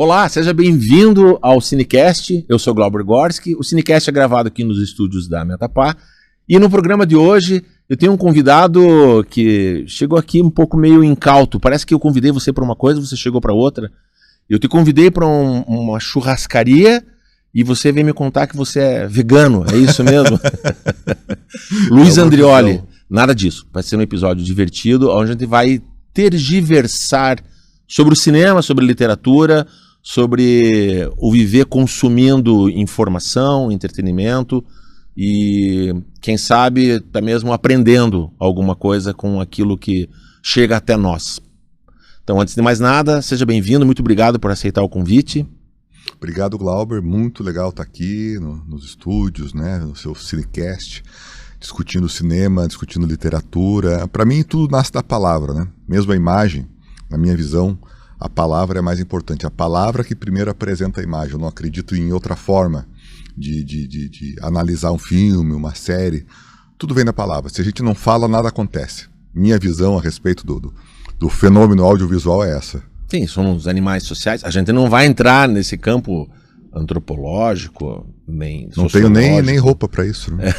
Olá, seja bem-vindo ao Cinecast. Eu sou Glauber Gorski. O Cinecast é gravado aqui nos estúdios da Metapá. E no programa de hoje eu tenho um convidado que chegou aqui um pouco meio incauto. Parece que eu convidei você para uma coisa, você chegou para outra. Eu te convidei para uma churrascaria e você veio me contar que você é vegano. É isso mesmo? Luiz Andrioli. Nada disso. Vai ser um episódio divertido, onde a gente vai tergiversar sobre o cinema, sobre literatura, sobre o viver consumindo informação, entretenimento e, quem sabe, até mesmo aprendendo alguma coisa com aquilo que chega até nós. Então, antes de mais nada, seja bem-vindo, muito obrigado por aceitar o convite. Obrigado, Glauber, muito legal estar aqui nos estúdios, né, no seu Cinecast, discutindo cinema, discutindo literatura. Para mim, tudo nasce da palavra, né? Mesmo a imagem, na minha visão, a palavra é mais importante. A palavra que primeiro apresenta a imagem. Eu não acredito em outra forma de analisar um filme, uma série. Tudo vem da palavra. Se a gente não fala, nada acontece. Minha visão a respeito do fenômeno audiovisual é essa. Sim, somos animais sociais. A gente não vai entrar nesse campo antropológico, nem não tenho nem roupa para isso, né?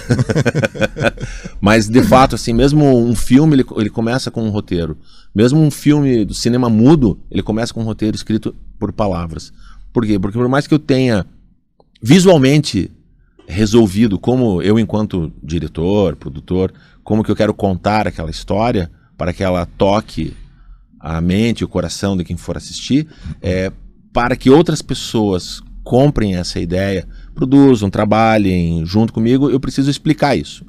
Mas de fato, assim, mesmo um filme ele começa com um roteiro. Mesmo um filme do cinema mudo, ele começa com um roteiro escrito por palavras. Por quê? Porque por mais que eu tenha visualmente resolvido como eu, enquanto diretor, produtor, como que eu quero contar aquela história para que ela toque a mente e o coração de quem for assistir, para que outras pessoas comprem essa ideia, produzam, trabalhem junto comigo, eu preciso explicar isso.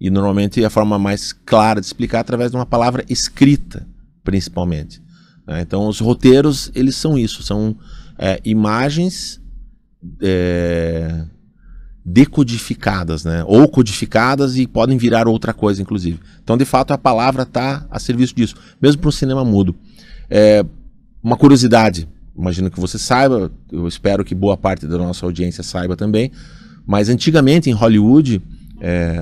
E normalmente a forma mais clara de explicar é através de uma palavra escrita, principalmente. Né? Então os roteiros, eles são isso, são imagens decodificadas, né? Ou codificadas e podem virar outra coisa, inclusive. Então, de fato, a palavra está a serviço disso, mesmo para o cinema mudo. Uma curiosidade, imagino que você saiba, eu espero que boa parte da nossa audiência saiba também, mas antigamente em Hollywood,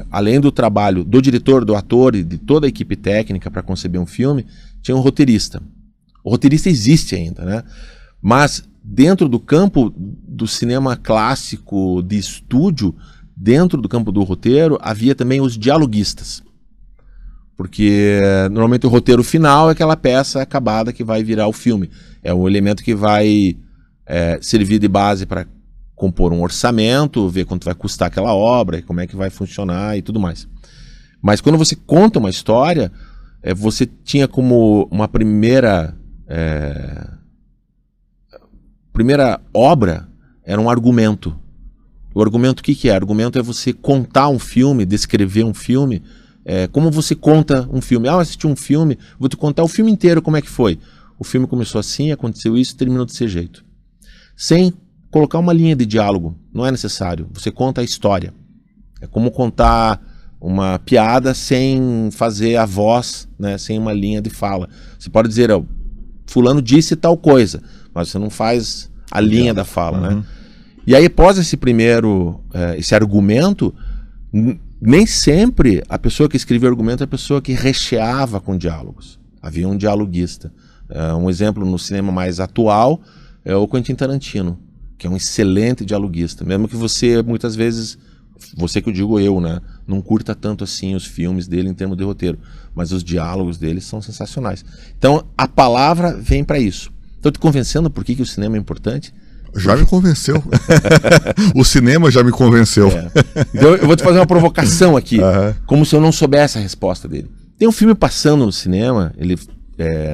além do trabalho do diretor, do ator e de toda a equipe técnica para conceber um filme, tinha um roteirista. O roteirista existe ainda, né? Mas dentro do campo do cinema clássico de estúdio, dentro do campo do roteiro, havia também os dialoguistas. Porque normalmente o roteiro final é aquela peça acabada que vai virar o filme. É um elemento que vai servir de base para compor um orçamento, ver quanto vai custar aquela obra, como é que vai funcionar e tudo mais. Mas quando você conta uma história, você tinha como uma primeira obra era um argumento. O argumento, o que é? O argumento é você contar um filme, descrever um filme. Como você conta um filme? Eu assisti um filme, vou te contar o filme inteiro como é que foi. O filme começou assim, aconteceu isso, terminou desse jeito. Sem colocar uma linha de diálogo, não é necessário. Você conta a história. É como contar uma piada sem fazer a voz, né, sem uma linha de fala. Você pode dizer, fulano disse tal coisa, mas você não faz a linha da fala, né? E aí, após esse primeiro, esse argumento, nem sempre a pessoa que escrevia o argumento é a pessoa que recheava com diálogos. Havia um dialoguista. Um exemplo no cinema mais atual é o Quentin Tarantino, que é um excelente dialoguista. Mesmo que você, muitas vezes, você que eu digo eu, né, não curta tanto assim os filmes dele em termos de roteiro, mas os diálogos dele são sensacionais. Então, a palavra vem para isso. Estou te convencendo por que o cinema é importante? Já me convenceu. O cinema já me convenceu. Então eu vou te fazer uma provocação aqui, como se eu não soubesse a resposta dele. Tem um filme passando no cinema,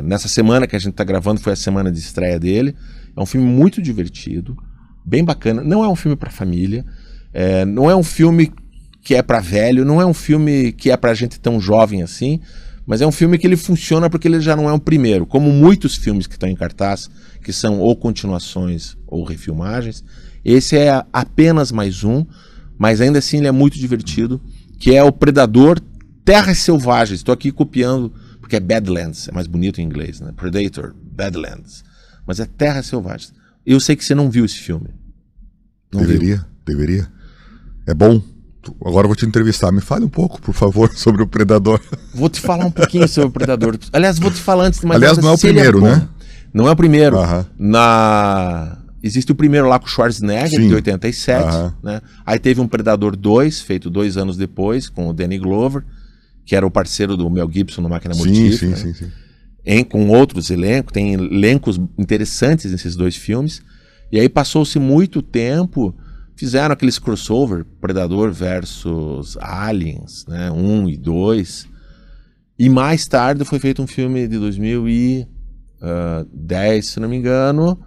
nessa semana que a gente está gravando, foi a semana de estreia dele. É um filme muito divertido, bem bacana. Não é um filme para família, não é um filme que é para velho, não é um filme que é para gente tão jovem assim, mas é um filme que ele funciona porque ele já não é o primeiro. Como muitos filmes que estão em cartaz, que são ou continuações ou refilmagens, esse é apenas mais um, mas ainda assim ele é muito divertido, que é o Predador Terras Selvagens. Estou aqui copiando, porque é Badlands, é mais bonito em inglês, né? Predator, Badlands. Mas é Terras Selvagens. Eu sei que você não viu esse filme. Não deveria. É bom. Agora eu vou te entrevistar. Me fale um pouco, por favor, sobre o Predador. Vou te falar um pouquinho sobre o Predador. Aliás, vou te falar antes de mais nada. Aliás, não é o primeiro, né? Não é o primeiro. Existe o primeiro lá com o Schwarzenegger, de 87, né? Aí teve um Predador 2, feito 2 anos depois, com o Danny Glover, que era o parceiro do Mel Gibson no Máquina Mortífera. Sim. Com outros elencos, tem elencos interessantes nesses 2 filmes. E aí passou-se muito tempo, fizeram aqueles crossover, Predador versus Aliens, né? 1 e 2. E mais tarde foi feito um filme de 2010, se não me engano,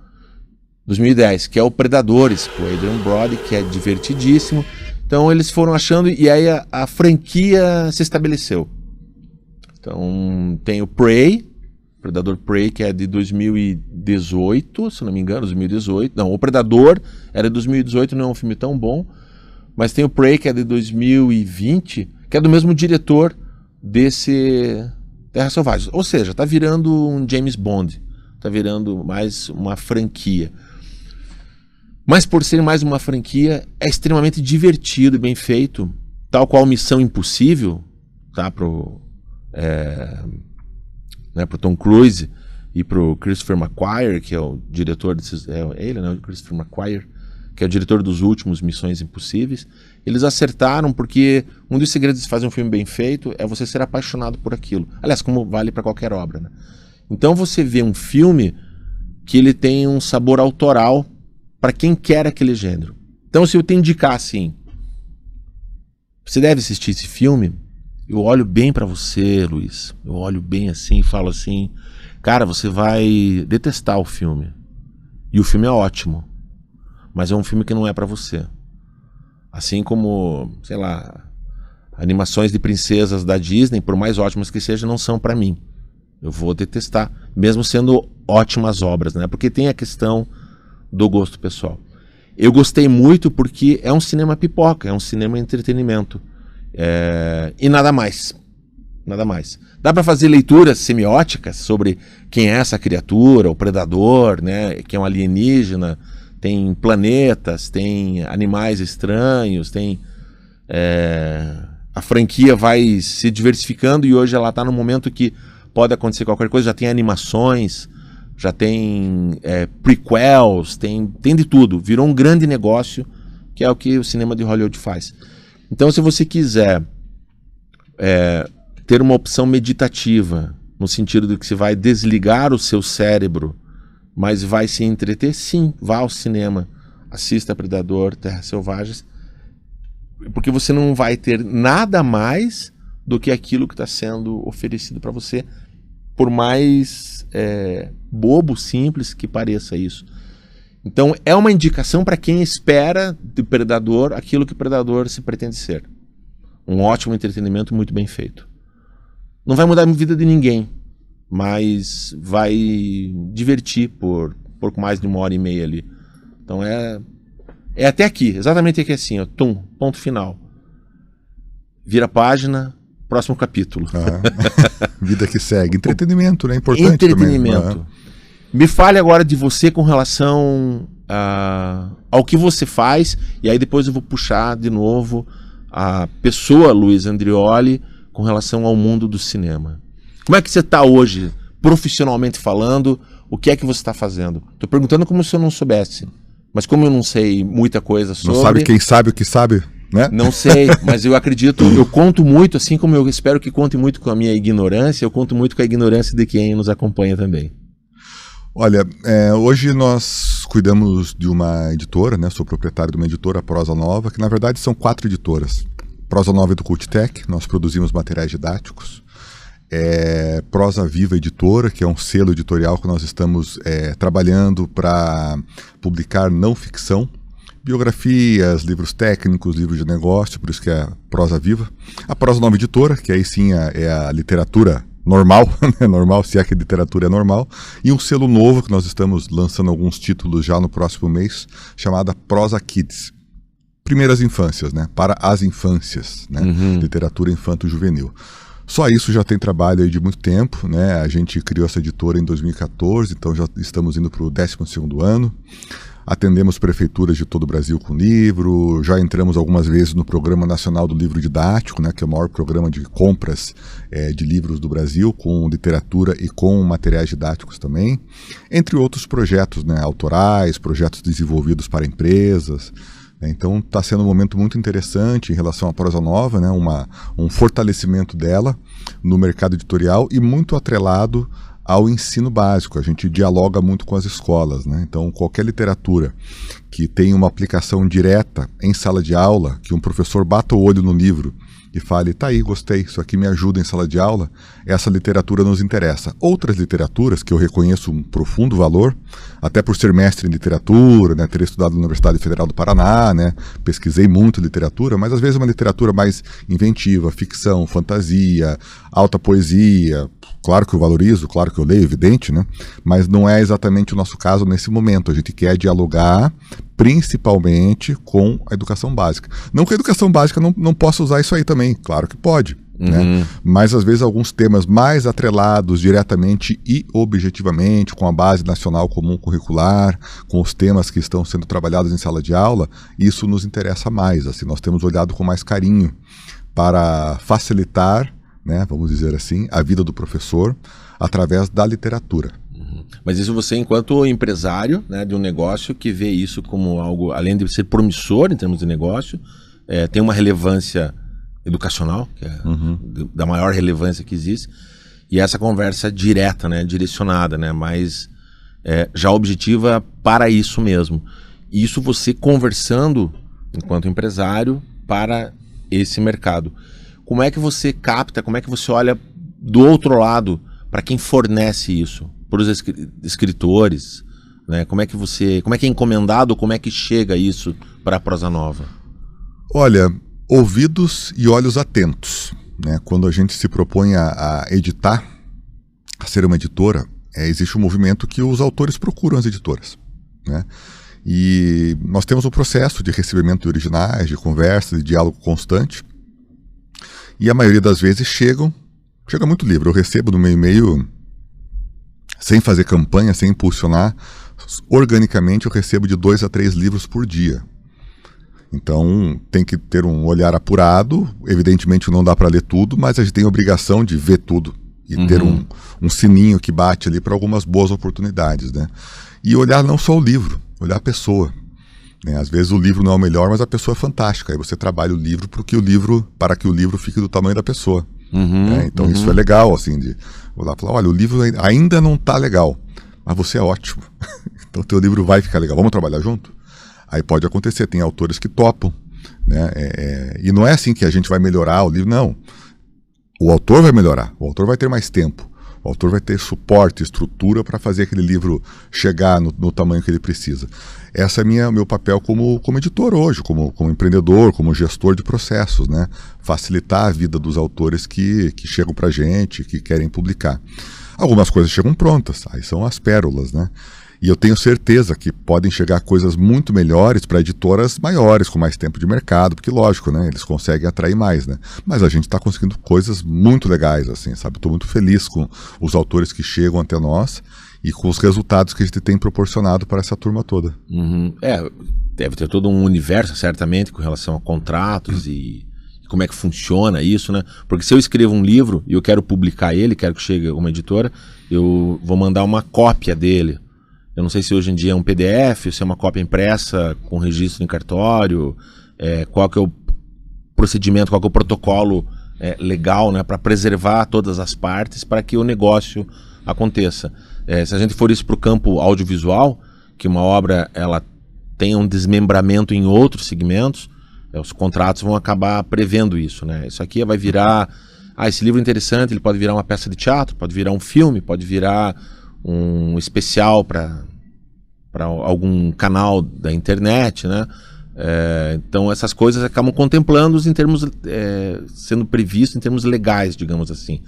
2010, que é o Predadores, com o Adrian Brody, que é divertidíssimo. Então eles foram achando, e aí a franquia se estabeleceu. Então tem o Prey, Predador Prey, que é de 2018, se não me engano, 2018. Não, o Predador era de 2018, não é um filme tão bom. Mas tem o Prey, que é de 2020, que é do mesmo diretor desse Terra Selvagem. Ou seja, tá virando um James Bond, tá virando mais uma franquia. Mas por ser mais uma franquia, é extremamente divertido e bem feito, tal qual Missão Impossível, tá, pro Tom Cruise e pro Christopher McQuarrie, que é o diretor desses, ele, né, o Christopher McQuarrie, que é o diretor dos últimos Missões Impossíveis. Eles acertaram porque um dos segredos de fazer um filme bem feito é você ser apaixonado por aquilo. Aliás, como vale para qualquer obra, né? Então você vê um filme que ele tem um sabor autoral para quem quer aquele gênero. Então, se eu te indicar assim, você deve assistir esse filme, eu olho bem para você, Luiz. Eu olho bem assim e falo assim, cara, você vai detestar o filme. E o filme é ótimo, mas é um filme que não é para você. Assim como, sei lá, animações de princesas da Disney, por mais ótimas que sejam, não são para mim. Eu vou detestar, mesmo sendo ótimas obras, né? Porque tem a questão do gosto pessoal. Eu gostei muito porque é um cinema pipoca, é um cinema entretenimento. E nada mais. Nada mais. Dá para fazer leituras semióticas sobre quem é essa criatura, o predador, né? Quem é um alienígena, tem planetas, tem animais estranhos, tem... A franquia vai se diversificando e hoje ela está no momento que pode acontecer qualquer coisa, já tem animações, já tem prequels, tem de tudo. Virou um grande negócio, que é o que o cinema de Hollywood faz. Então, se você quiser ter uma opção meditativa, no sentido de que você vai desligar o seu cérebro, mas vai se entreter, sim, vá ao cinema, assista Predador, Terra Selvagens, porque você não vai ter nada mais do que aquilo que está sendo oferecido para você, por mais bobo, simples que pareça isso. Então é uma indicação para quem espera de Predador aquilo que Predador se pretende ser. Um ótimo entretenimento muito bem feito. Não vai mudar a vida de ninguém, mas vai divertir por pouco mais de 1h30 ali. Então é até aqui, exatamente aqui assim, ó, ponto final. Vira a página, próximo capítulo. Vida que segue. Entretenimento, né? Importante entretenimento. Também. Me fale agora de você com relação ao que você faz, e aí depois eu vou puxar de novo a pessoa Luiz Andrioli com relação ao mundo do cinema. Como é que você está hoje, profissionalmente falando? O que é que você está fazendo? Estou perguntando como se eu não soubesse, mas como eu não sei muita coisa sobre... Não sabe quem sabe o que sabe, né? Não sei, mas eu acredito, eu conto muito, assim como eu espero que conte muito com a minha ignorância, eu conto muito com a ignorância de quem nos acompanha também. Olha, hoje nós cuidamos de uma editora, né? Sou proprietário de uma editora, Prosa Nova, que na verdade são 4 editoras. Prosa Nova é do Cultitec, nós produzimos materiais didáticos. Prosa Viva Editora, que é um selo editorial que nós estamos trabalhando para publicar não ficção, biografias, livros técnicos, livros de negócio, por isso que é Prosa Viva. A Prosa Nova Editora, que aí sim é a literatura normal, né? Normal, se é que a literatura é normal, e um selo novo que nós estamos lançando alguns títulos já no próximo mês, chamada Prosa Kids. Primeiras infâncias, né? Para as infâncias, né? Literatura infanto-juvenil. Só isso já tem trabalho aí de muito tempo, né? A gente criou essa editora em 2014, então já estamos indo para o 12º ano. atendemos prefeituras de todo o Brasil com livro, já entramos algumas vezes no Programa Nacional do Livro Didático, né, que é o maior programa de compras de livros do Brasil, com literatura e com materiais didáticos também, entre outros projetos, né, autorais, projetos desenvolvidos para empresas. Então está sendo um momento muito interessante em relação à Prosa Nova, né, um fortalecimento dela no mercado editorial e muito atrelado ao ensino básico. A gente dialoga muito com as escolas, né? Então qualquer literatura que tenha uma aplicação direta em sala de aula, que um professor bata o olho no livro e fale, tá aí, gostei, isso aqui me ajuda em sala de aula, essa literatura nos interessa. Outras literaturas que eu reconheço um profundo valor, até por ser mestre em literatura, né, ter estudado na Universidade Federal do Paraná, né, pesquisei muito literatura, mas às vezes uma literatura mais inventiva, ficção, fantasia, alta poesia, claro que eu valorizo, claro que eu leio, evidente, né, mas não é exatamente o nosso caso nesse momento. A gente quer dialogar principalmente com a educação básica. Não que a educação básica não possa usar isso aí também, claro que pode, né? Mas às vezes alguns temas mais atrelados diretamente e objetivamente com a Base Nacional Comum Curricular, com os temas que estão sendo trabalhados em sala de aula, isso nos interessa mais. Assim, nós temos olhado com mais carinho para facilitar, né, vamos dizer assim, a vida do professor através da literatura. Mas isso você, enquanto empresário, né, de um negócio que vê isso como algo, além de ser promissor em termos de negócio, tem uma relevância educacional, que é da maior relevância que existe, e essa conversa direta, né, direcionada, né, mas já objetiva para isso mesmo. E isso você conversando, enquanto empresário, para esse mercado. Como é que você capta, como é que você olha do outro lado para quem fornece isso? Para os escritores, né? Como é que é encomendado, como é que chega isso para a Prosa Nova? Olha, ouvidos e olhos atentos, né? Quando a gente se propõe a editar, a ser uma editora, existe um movimento que os autores procuram as editoras, né? E nós temos um processo de recebimento de originais, de conversa, de diálogo constante, e a maioria das vezes chega muito livro. Eu recebo no meu e-mail, sem fazer campanha, sem impulsionar, organicamente eu recebo de 2 a 3 livros por dia. Então tem que ter um olhar apurado, evidentemente não dá para ler tudo, mas a gente tem a obrigação de ver tudo e ter um sininho que bate ali para algumas boas oportunidades, né? E olhar não só o livro, olhar a pessoa, né? Às vezes o livro não é o melhor, mas a pessoa é fantástica, aí você trabalha o livro para que o livro fique do tamanho da pessoa. Então isso é legal, assim, de vou lá falar, olha, o livro ainda não está legal, mas você é ótimo, então o teu livro vai ficar legal, vamos trabalhar junto? Aí pode acontecer, tem autores que topam, né? E não é assim que a gente vai melhorar o livro, não. O autor vai melhorar, o autor vai ter mais tempo, o autor vai ter suporte, estrutura para fazer aquele livro chegar no tamanho que ele precisa. Esse é meu papel como editor hoje, como empreendedor, como gestor de processos, né? Facilitar a vida dos autores que chegam para a gente, que querem publicar. Algumas coisas chegam prontas, aí são as pérolas, né? E eu tenho certeza que podem chegar coisas muito melhores para editoras maiores, com mais tempo de mercado, porque lógico, né? Eles conseguem atrair mais, né? Mas a gente está conseguindo coisas muito legais, assim, sabe? Estou muito feliz com os autores que chegam até nós e com os resultados que a gente tem proporcionado para essa turma toda. Deve ter todo um universo, certamente, com relação a contratos e como é que funciona isso, né? Porque se eu escrevo um livro e eu quero publicar ele, quero que chegue a uma editora, eu vou mandar uma cópia dele. Eu não sei se hoje em dia é um PDF, se é uma cópia impressa com registro em cartório, qual que é o procedimento, qual que é o protocolo legal, né, para preservar todas as partes para que o negócio aconteça. Se a gente for isso para o campo audiovisual, que uma obra ela tem um desmembramento em outros segmentos, os contratos vão acabar prevendo isso, né? Isso aqui vai virar, esse livro é interessante, ele pode virar uma peça de teatro, pode virar um filme, pode virar um especial para algum canal da internet, né? Então essas coisas acabam contemplando em termos sendo previsto em termos legais, digamos assim.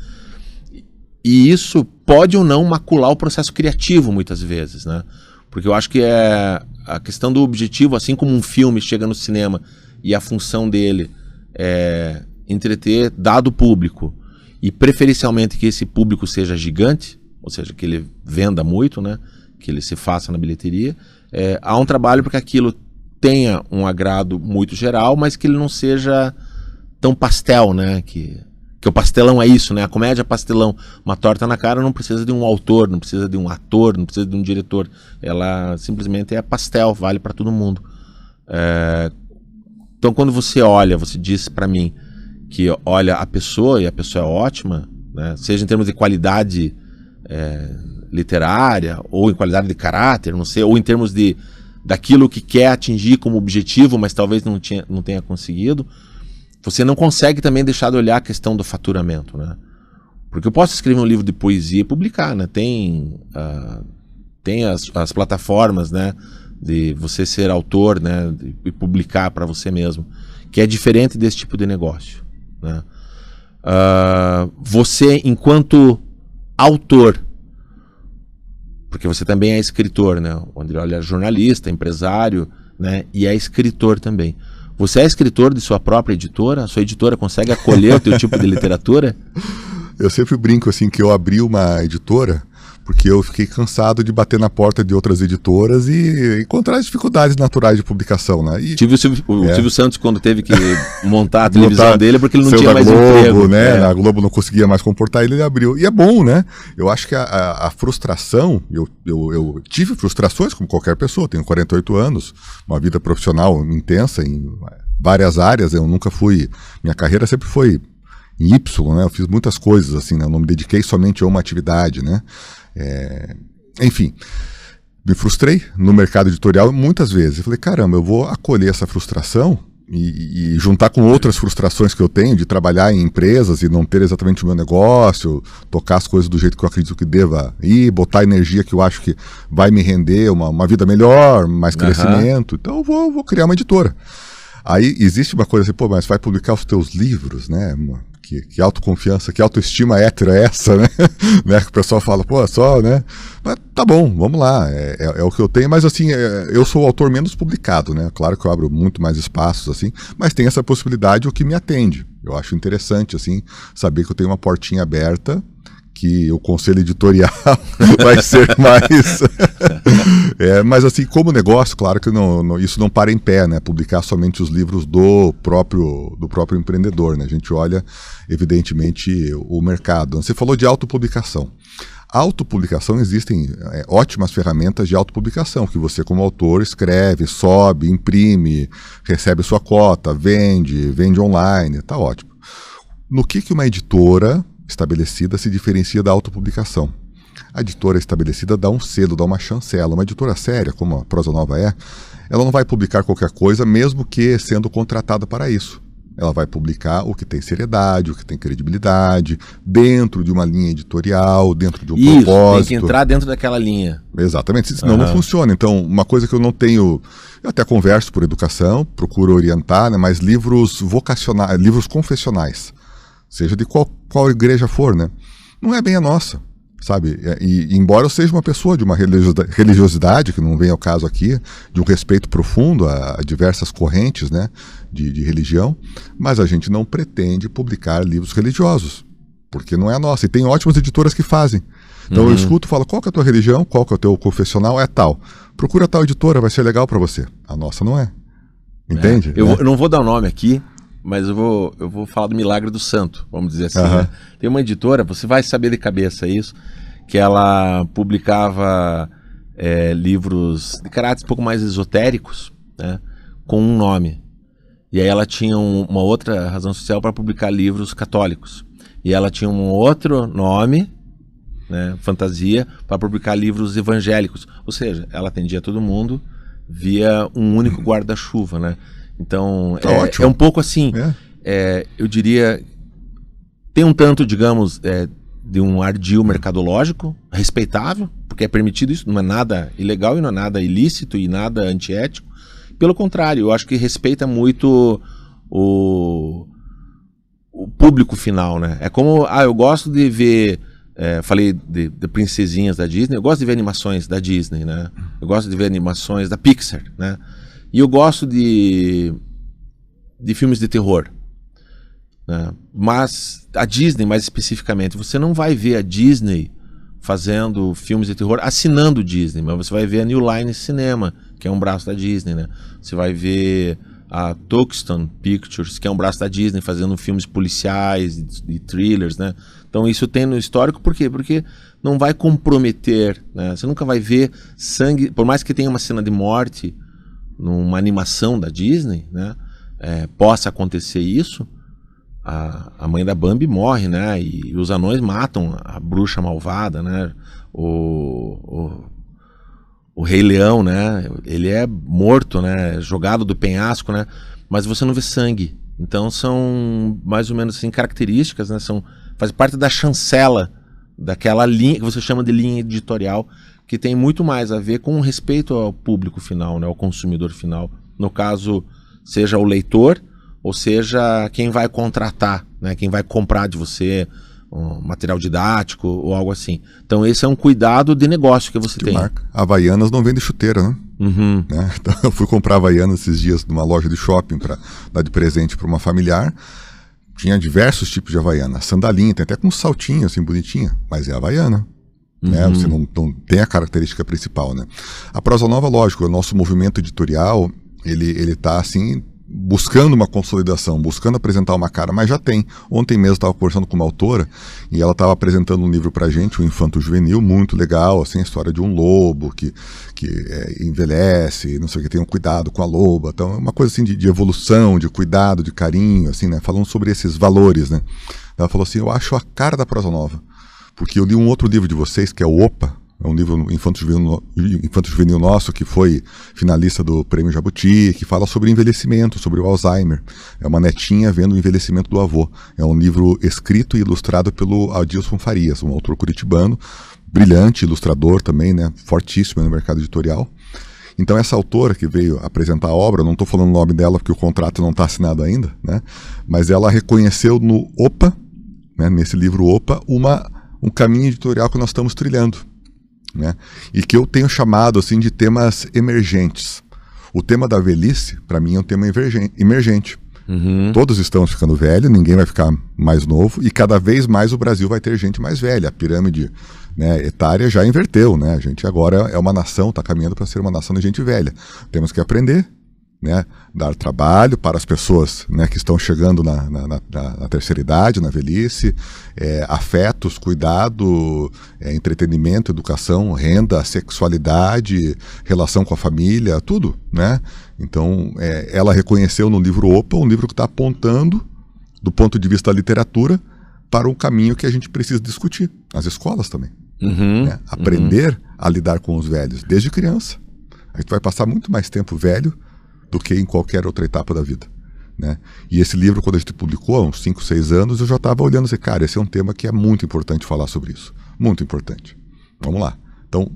E isso pode ou não macular o processo criativo muitas vezes, né? Porque eu acho que a questão do objetivo, assim como um filme chega no cinema e a função dele é entreter dado público e preferencialmente que esse público seja gigante, ou seja, que ele venda muito, né? Que ele se faça na bilheteria. há um trabalho para que aquilo tenha um agrado muito geral, mas que ele não seja tão pastel, né? Que o pastelão é isso, né? A comédia é pastelão. Uma torta na cara não precisa de um autor, não precisa de um ator, não precisa de um diretor. Ela simplesmente é pastel, vale para todo mundo. Então, quando você olha, você diz para mim que olha a pessoa e a pessoa é ótima, né? Seja em termos de qualidade literária, ou em qualidade de caráter, não sei, ou em termos daquilo que quer atingir como objetivo, mas talvez não tenha conseguido, você não consegue também deixar de olhar a questão do faturamento, né? Porque eu posso escrever um livro de poesia e publicar, né? Tem as plataformas, né? De você ser autor, né? E publicar para você mesmo, que é diferente desse tipo de negócio, né? Você, enquanto autor, porque você também é escritor, né? O André é jornalista, empresário, né? E é escritor também. Você é escritor de sua própria editora? A sua editora consegue acolher o teu tipo de literatura? Eu sempre brinco assim que eu abri uma editora porque eu fiquei cansado de bater na porta de outras editoras e encontrar as dificuldades naturais de publicação, né? Tive o Silvio Santos quando teve que montar a televisão dele porque ele não tinha mais Globo, emprego. Né? A Globo não conseguia mais comportar ele abriu. E é bom, né? Eu acho que a frustração, eu tive frustrações como qualquer pessoa, tenho 48 anos, uma vida profissional intensa em várias áreas, eu nunca fui, minha carreira sempre foi em Y, né? Eu fiz muitas coisas assim, né? Eu não me dediquei somente a uma atividade, né? Enfim, me frustrei no mercado editorial muitas vezes. Eu falei, caramba, eu vou acolher essa frustração e juntar com outras frustrações que eu tenho de trabalhar em empresas e não ter exatamente o meu negócio, tocar as coisas do jeito que eu acredito que deva ir, botar a energia que eu acho que vai me render uma vida melhor, mais crescimento. Então eu vou criar uma editora. Aí existe uma coisa assim, pô, mas vai publicar os teus livros, né? Que autoconfiança, que autoestima hétera é essa, né? Né? Que o pessoal fala, pô, só, né? Mas tá bom, vamos lá, é o que eu tenho, mas assim, eu sou o autor menos publicado, né? Claro que eu abro muito mais espaços, assim, mas tem essa possibilidade, o que me atende. Eu acho interessante, assim, saber que eu tenho uma portinha aberta, que o conselho editorial vai ser mais... mas assim, como negócio, claro que isso não para em pé, né? Publicar somente os livros do próprio empreendedor, né? A gente olha, evidentemente, o mercado. Você falou de autopublicação. Autopublicação, existem ótimas ferramentas de autopublicação, que você como autor escreve, sobe, imprime, recebe sua cota, vende online, tá ótimo. No que uma editora estabelecida se diferencia da autopublicação? A editora estabelecida dá um selo, dá uma chancela. Uma editora séria, como a Prosa Nova ela não vai publicar qualquer coisa, mesmo que sendo contratada para isso. Ela vai publicar o que tem seriedade, o que tem credibilidade, dentro de uma linha editorial, dentro de um propósito. Tem que entrar dentro daquela linha. Exatamente, senão não funciona. Então, uma coisa que eu não tenho... Eu até converso por educação, procuro orientar, né, mas livros vocacionais, livros confessionais, seja de qual igreja for, né? Não é bem a nossa, sabe? E embora eu seja uma pessoa de uma religiosidade, que não vem ao caso aqui, de um respeito profundo a diversas correntes, né, de religião, mas a gente não pretende publicar livros religiosos, porque não é a nossa. E tem ótimas editoras que fazem. Então eu escuto e falo, qual que é a tua religião? Qual que é o teu confessional? É tal. Procura tal editora, vai ser legal para você. A nossa não é. Entende? Eu não vou dar o nome aqui, mas eu vou falar do Milagre do Santo, vamos dizer assim. Né? Tem uma editora, você vai saber de cabeça isso, que ela publicava livros de caráter um pouco mais esotéricos, né, com um nome. E aí ela tinha uma outra razão social para publicar livros católicos. E ela tinha um outro nome, né, fantasia, para publicar livros evangélicos. Ou seja, ela atendia todo mundo via um único guarda-chuva, né? Então, é um pouco assim, eu diria, tem um tanto, digamos, de um ardil mercadológico, respeitável, porque é permitido isso, não é nada ilegal e não é nada ilícito e nada antiético. Pelo contrário, eu acho que respeita muito o público final, né? É como, eu gosto de ver, falei de princesinhas da Disney, eu gosto de ver animações da Disney, né? Eu gosto de ver animações da Pixar, né? E eu gosto de filmes de terror, né? Mas a Disney, mais especificamente, você não vai ver a Disney fazendo filmes de terror assinando Disney, mas você vai ver a New Line Cinema que é um braço da Disney, né? Você vai ver a Touchstone Pictures, que é um braço da Disney, fazendo filmes policiais e thrillers, né? Então isso tem no histórico, por quê? Porque não vai comprometer, né? Você nunca vai ver sangue, por mais que tenha uma cena de morte numa animação da Disney, né? Possa acontecer isso, a mãe da Bambi morre, né? E os anões matam a bruxa malvada, né? O Rei Leão, né? Ele é morto, né? Jogado do penhasco, né? Mas você não vê sangue. Então são mais ou menos assim características, né? Faz parte da chancela daquela linha que você chama de linha editorial, que tem muito mais a ver com respeito ao público final, né? Ao consumidor final. No caso, seja o leitor ou seja quem vai contratar, né? Quem vai comprar de você um material didático ou algo assim. Então esse é um cuidado de negócio que você tem. Marca. Havaianas não vende chuteira, né? Uhum. Né? Então, eu fui comprar Havaianas esses dias numa loja de shopping para dar de presente para uma familiar. Tinha diversos tipos de Havaiana. Sandalinha, tem até com um saltinho assim bonitinha, mas é Havaiana. Né? Você não tem a característica principal, né? A Prosa Nova, lógico, o nosso movimento editorial, ele tá assim buscando uma consolidação, buscando apresentar uma cara, mas já tem. Ontem mesmo estava conversando com uma autora e ela estava apresentando um livro pra gente, o Infanto Juvenil, muito legal, assim, a história de um lobo que envelhece, não sei o que, tem um cuidado com a loba, então é uma coisa assim de evolução, de cuidado, de carinho, assim, né, falando sobre esses valores, né. Ela falou assim, eu acho a cara da Prosa Nova, porque eu li um outro livro de vocês, que é o Opa, é um livro Infanto Juvenil nosso, que foi finalista do Prêmio Jabuti, que fala sobre envelhecimento, sobre o Alzheimer. É uma netinha vendo o envelhecimento do avô. É um livro escrito e ilustrado pelo Adilson Farias, um autor curitibano, brilhante, ilustrador também, né, fortíssimo no mercado editorial. Então essa autora que veio apresentar a obra, não estou falando o nome dela porque o contrato não está assinado ainda, né, mas ela reconheceu no Opa, né, nesse livro Opa, um caminho editorial que nós estamos trilhando. Né? E que eu tenho chamado assim de temas emergentes. O tema da velhice, para mim, é um tema emergente. Uhum. Todos estamos ficando velhos, ninguém vai ficar mais novo e cada vez mais o Brasil vai ter gente mais velha. A pirâmide, né, etária já inverteu, né? A gente agora é uma nação, está caminhando para ser uma nação de gente velha. Temos que aprender, né, dar trabalho para as pessoas, né, que estão chegando na terceira idade, na velhice, afetos, cuidado, entretenimento, educação, renda, sexualidade, relação com a família, tudo, né? Então, ela reconheceu no livro Opa, um livro que está apontando, do ponto de vista da literatura, para um caminho que a gente precisa discutir, as escolas também. Uhum. Né? Aprender a lidar com os velhos, desde criança. A gente vai passar muito mais tempo velho do que em qualquer outra etapa da vida, né? E esse livro, quando a gente publicou, há uns 5, 6 anos, eu já estava olhando assim, cara, esse é um tema que é muito importante falar sobre isso. Muito importante. Vamos lá. Então,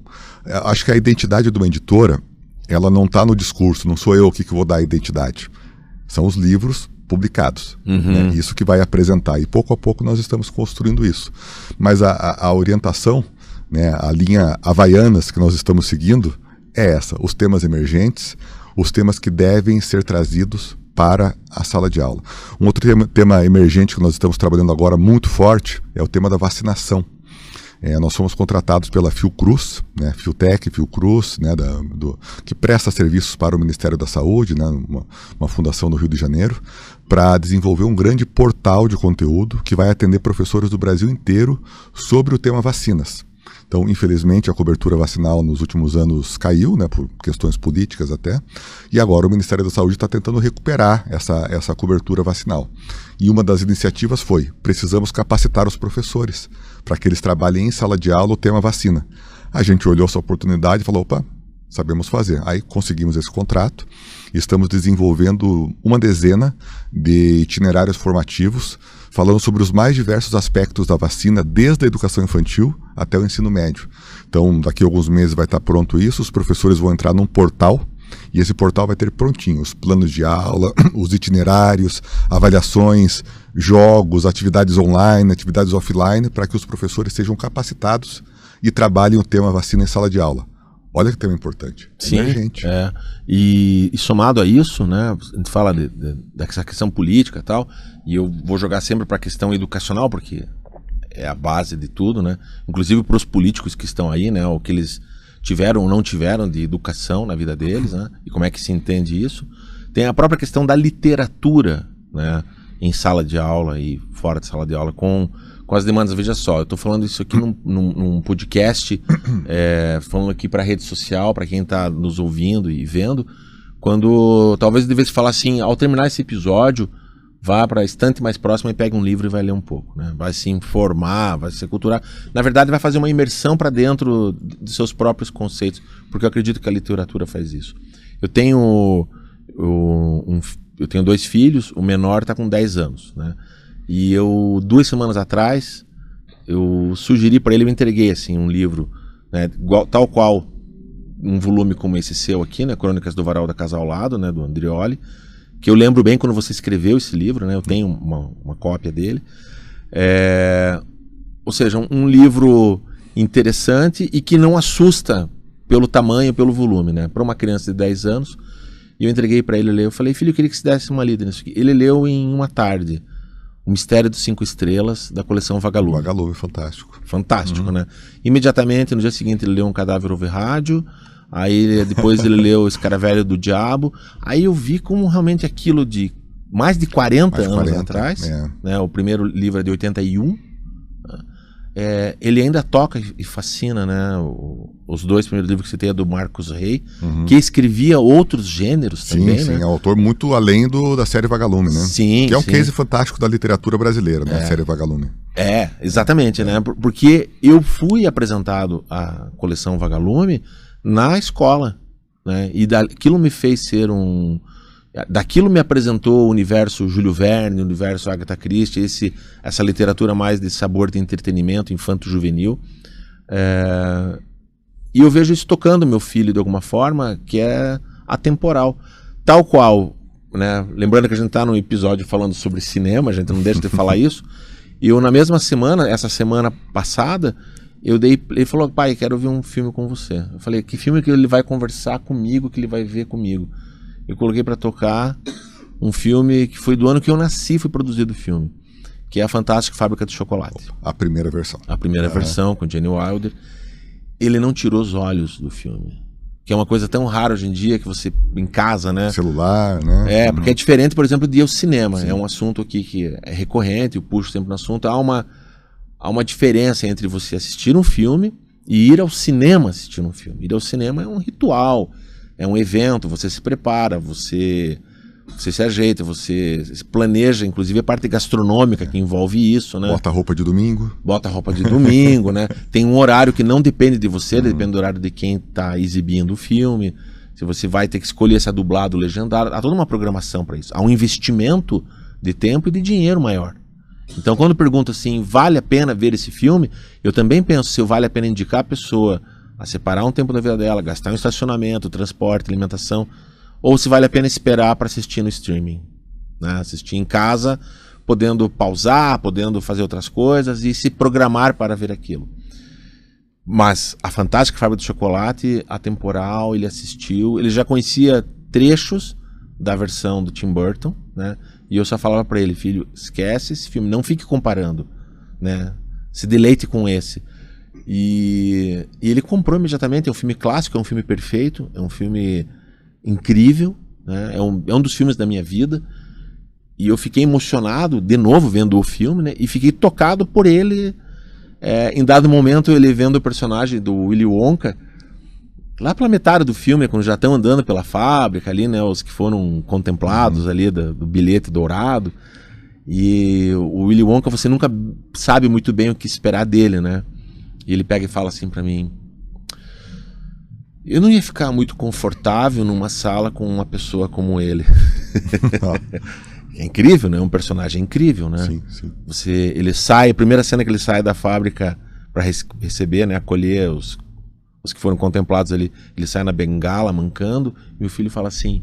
acho que a identidade de uma editora, ela não está no discurso, não sou eu que vou dar a identidade. São os livros publicados. Uhum. Né? Isso que vai apresentar. E pouco a pouco nós estamos construindo isso. Mas a orientação, né, a linha Havaianas que nós estamos seguindo é essa. Os temas emergentes, os temas que devem ser trazidos para a sala de aula. Um outro tema emergente que nós estamos trabalhando agora muito forte é o tema da vacinação. Nós fomos contratados pela Fiocruz, né, Fiotec, Fiocruz, né, que presta serviços para o Ministério da Saúde, né, uma fundação do Rio de Janeiro, para desenvolver um grande portal de conteúdo que vai atender professores do Brasil inteiro sobre o tema vacinas. Então, infelizmente, a cobertura vacinal nos últimos anos caiu, né, por questões políticas até, e agora o Ministério da Saúde está tentando recuperar essa cobertura vacinal. E uma das iniciativas foi, precisamos capacitar os professores para que eles trabalhem em sala de aula o tema vacina. A gente olhou essa oportunidade e falou, opa, sabemos fazer. Aí conseguimos esse contrato, estamos desenvolvendo uma dezena de itinerários formativos, falando sobre os mais diversos aspectos da vacina, desde a educação infantil até o ensino médio. Então, daqui a alguns meses vai estar pronto isso, os professores vão entrar num portal, e esse portal vai ter prontinho os planos de aula, os itinerários, avaliações, jogos, atividades online, atividades offline, para que os professores sejam capacitados e trabalhem o tema vacina em sala de aula. Olha que tema importante. Sim, emergente. E somado a isso, né, a gente fala dessa questão política e tal, e eu vou jogar sempre para a questão educacional, porque é a base de tudo, né? Inclusive para os políticos que estão aí, né, o que eles tiveram ou não tiveram de educação na vida deles, né? E como é que se entende isso. Tem a própria questão da literatura, né? Em sala de aula e fora de sala de aula, com as demandas. Veja só, eu estou falando isso aqui num podcast, falando aqui para a rede social, para quem está nos ouvindo e vendo, quando talvez eu devesse falar assim, ao terminar esse episódio, vá para a estante mais próxima e pegue um livro e vai ler um pouco, né? Vai se informar, vai se culturar. Na verdade, vai fazer uma imersão para dentro de seus próprios conceitos, porque eu acredito que a literatura faz isso. Eu tenho 2 filhos, o menor está com 10 anos, né? E 2 semanas atrás, eu sugeri para ele, eu entreguei assim, um livro, né, tal qual um volume como esse seu aqui, né, Crônicas do Varal da Casa ao Lado, né, do Andrioli, que eu lembro bem quando você escreveu esse livro, né, eu tenho uma cópia dele. Ou seja, um livro interessante e que não assusta pelo tamanho, pelo volume, né, para uma criança de 10 anos. E eu entreguei para ele ler, eu falei, filho, eu queria que você desse uma lida nisso aqui. Ele leu em uma tarde, O Mistério dos 5 Estrelas, da coleção Vagalume. Vagalume, fantástico. Fantástico, né? Imediatamente, no dia seguinte, ele leu Um Cadáver Ouve Rádio, aí depois ele leu Escaravelho do Diabo, aí eu vi como realmente aquilo de mais de 40 anos atrás, né? O primeiro livro é de 81, ele ainda toca e fascina, né? Os 2 primeiros livros que você tem é do Marcos Rey, que escrevia outros gêneros também, sim, né? é um autor muito além da série Vagalume, né? Sim, que é um case fantástico da literatura brasileira, né? A série Vagalume. Exatamente, né? Porque eu fui apresentado à coleção Vagalume na escola, né? E daquilo me fez ser daquilo me apresentou o universo Júlio Verne, o universo Agatha Christie, essa literatura mais de sabor de entretenimento infanto-juvenil. E eu vejo isso tocando meu filho de alguma forma, que é atemporal. Tal qual, né? Lembrando que a gente está num episódio falando sobre cinema, a gente não deixa de falar isso. E eu, na mesma semana, essa semana passada, ele falou, pai, quero ver um filme com você. Eu falei, que filme que ele vai conversar comigo, que ele vai ver comigo? Eu coloquei para tocar um filme que foi do ano que eu nasci, foi produzido o filme, que é A Fantástica Fábrica de Chocolate. A primeira versão. A primeira versão, com Gene Wilder. Ele não tirou os olhos do filme, que é uma coisa tão rara hoje em dia, que você, em casa, né? Celular, né? Porque é diferente, por exemplo, de ir ao cinema. Sim. É um assunto aqui que é recorrente, eu puxo sempre no assunto. Há uma diferença entre você assistir um filme e ir ao cinema assistir um filme. Ir ao cinema é um ritual, é um evento, você se prepara, você se ajeita, você planeja, inclusive a parte gastronômica que envolve isso, né? Bota roupa de domingo. Bota roupa de domingo, né? Tem um horário que não depende de você, depende do horário de quem está exibindo o filme. Se você vai ter que escolher se é dublado ou legendado, há toda uma programação para isso. Há um investimento de tempo e de dinheiro maior. Então, quando pergunto assim, vale a pena ver esse filme? Eu também penso se vale a pena indicar a pessoa a separar um tempo da vida dela, gastar um estacionamento, transporte, alimentação, ou se vale a pena esperar para assistir no streaming, né? Assistir em casa, podendo pausar, podendo fazer outras coisas e se programar para ver aquilo. Mas A Fantástica Fábrica de Chocolate, atemporal, ele assistiu, ele já conhecia trechos da versão do Tim Burton, né? E eu só falava para ele, filho, esquece esse filme, não fique comparando, né? Se deleite com esse. E ele comprou imediatamente. É um filme clássico, é um filme perfeito, é um filme incrível, né? É um dos filmes da minha vida. E eu fiquei emocionado de novo vendo o filme, né? E fiquei tocado por ele. Em dado momento, ele vendo o personagem do Willy Wonka, lá pela metade do filme, quando já estão andando pela fábrica ali, né? Os que foram contemplados ali do bilhete dourado. E o Willy Wonka, você nunca sabe muito bem o que esperar dele, né? E ele pega e fala assim pra mim, eu não ia ficar muito confortável numa sala com uma pessoa como ele. É incrível, né? É um personagem incrível, né? Sim, sim. Ele sai, a primeira cena que ele sai da fábrica para receber, né? Acolher os que foram contemplados ali. Ele sai na bengala, mancando, e o filho fala assim,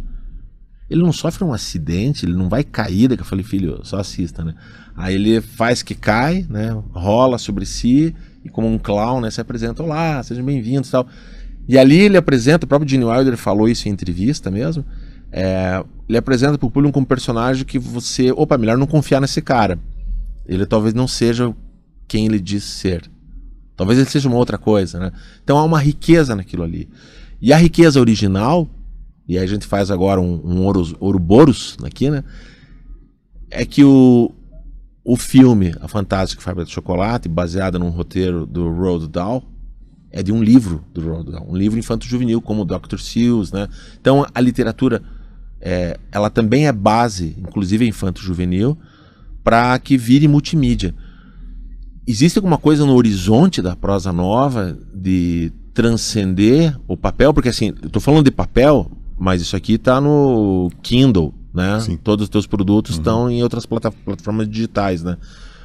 ele não sofre um acidente, ele não vai cair. Eu falei, filho, só assista, né? Aí ele faz que cai, né? Rola sobre si, e como um clown, né? Se apresenta, olá, sejam bem-vindos e tal. E ali ele apresenta, o próprio Gene Wilder falou isso em entrevista mesmo, ele apresenta para o público como personagem que você, melhor não confiar nesse cara. Ele talvez não seja quem ele diz ser, Talvez ele seja uma outra coisa, né? Então há uma riqueza naquilo ali. E a riqueza original, e aí a gente faz agora um Ouroboros aqui, né? É que o filme A Fantástica Fábrica de Chocolate, baseado num roteiro do Roald Dahl, é de um livro do Roald Dahl, um livro infanto-juvenil, como o Dr. Seuss, né? Então a literatura, ela também é base, inclusive infanto-juvenil, para que vire multimídia. Existe alguma coisa no horizonte da prosa nova de transcender o papel? Porque assim, eu estou falando de papel, mas isso aqui está no Kindle, né? Sim. Todos os teus produtos estão em outras plataformas digitais, né?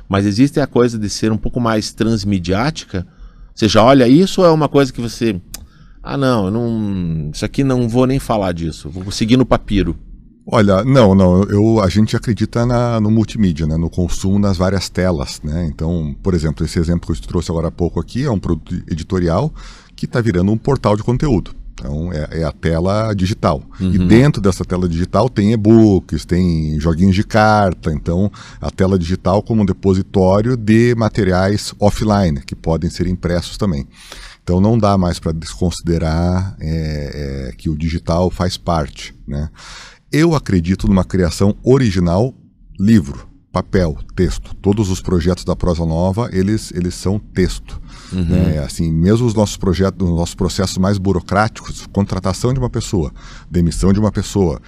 Mas existe a coisa de ser um pouco mais transmediática. Você já olha isso ou é uma coisa que você... isso aqui não vou nem falar disso, vou seguir no papiro? Olha, a gente acredita no multimídia, né, no consumo nas várias telas, né? Então, por exemplo, esse exemplo que eu te trouxe agora há pouco aqui é um produto editorial que está virando um portal de conteúdo. Então, é a tela digital. E dentro dessa tela digital tem e-books, tem joguinhos de carta. Então, a tela digital como um depositório de materiais offline, que podem ser impressos também. Então, não dá mais para desconsiderar que o digital faz parte, né? Eu acredito numa criação original, livro, papel, texto. Todos os projetos da Prosa Nova, eles são texto. Assim, mesmo os nossos projetos, os nossos processos mais burocráticos, contratação de uma pessoa, demissão de uma pessoa,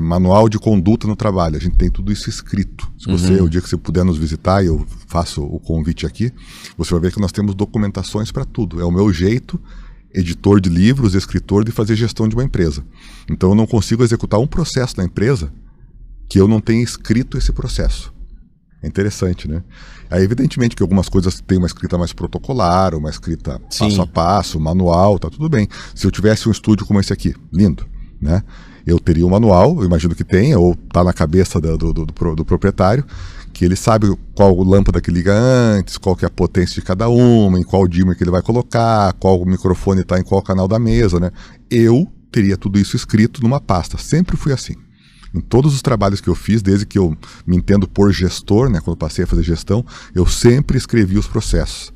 manual de conduta no trabalho, a gente tem tudo isso escrito. Se você, o dia que você puder nos visitar, e eu faço o convite aqui, você vai ver que nós temos documentações para tudo. É o meu jeito, editor de livros, escritor, de fazer gestão de uma empresa. Então eu não consigo executar um processo na empresa que eu não tenha escrito esse processo. É interessante, né? Aí, evidentemente que algumas coisas têm uma escrita mais protocolar, uma escrita passo a passo, manual, tá tudo bem. Se eu tivesse um estúdio como esse aqui, lindo, né? Eu teria um manual, eu imagino que tenha, ou tá na cabeça do proprietário, que ele sabe qual lâmpada que liga antes, qual que é a potência de cada uma, em qual dimmer que ele vai colocar, qual microfone está em qual canal da mesa, né? Eu teria tudo isso escrito numa pasta. Sempre fui assim. Em todos os trabalhos que eu fiz, desde que eu me entendo por gestor, né, quando passei a fazer gestão, eu sempre escrevi os processos.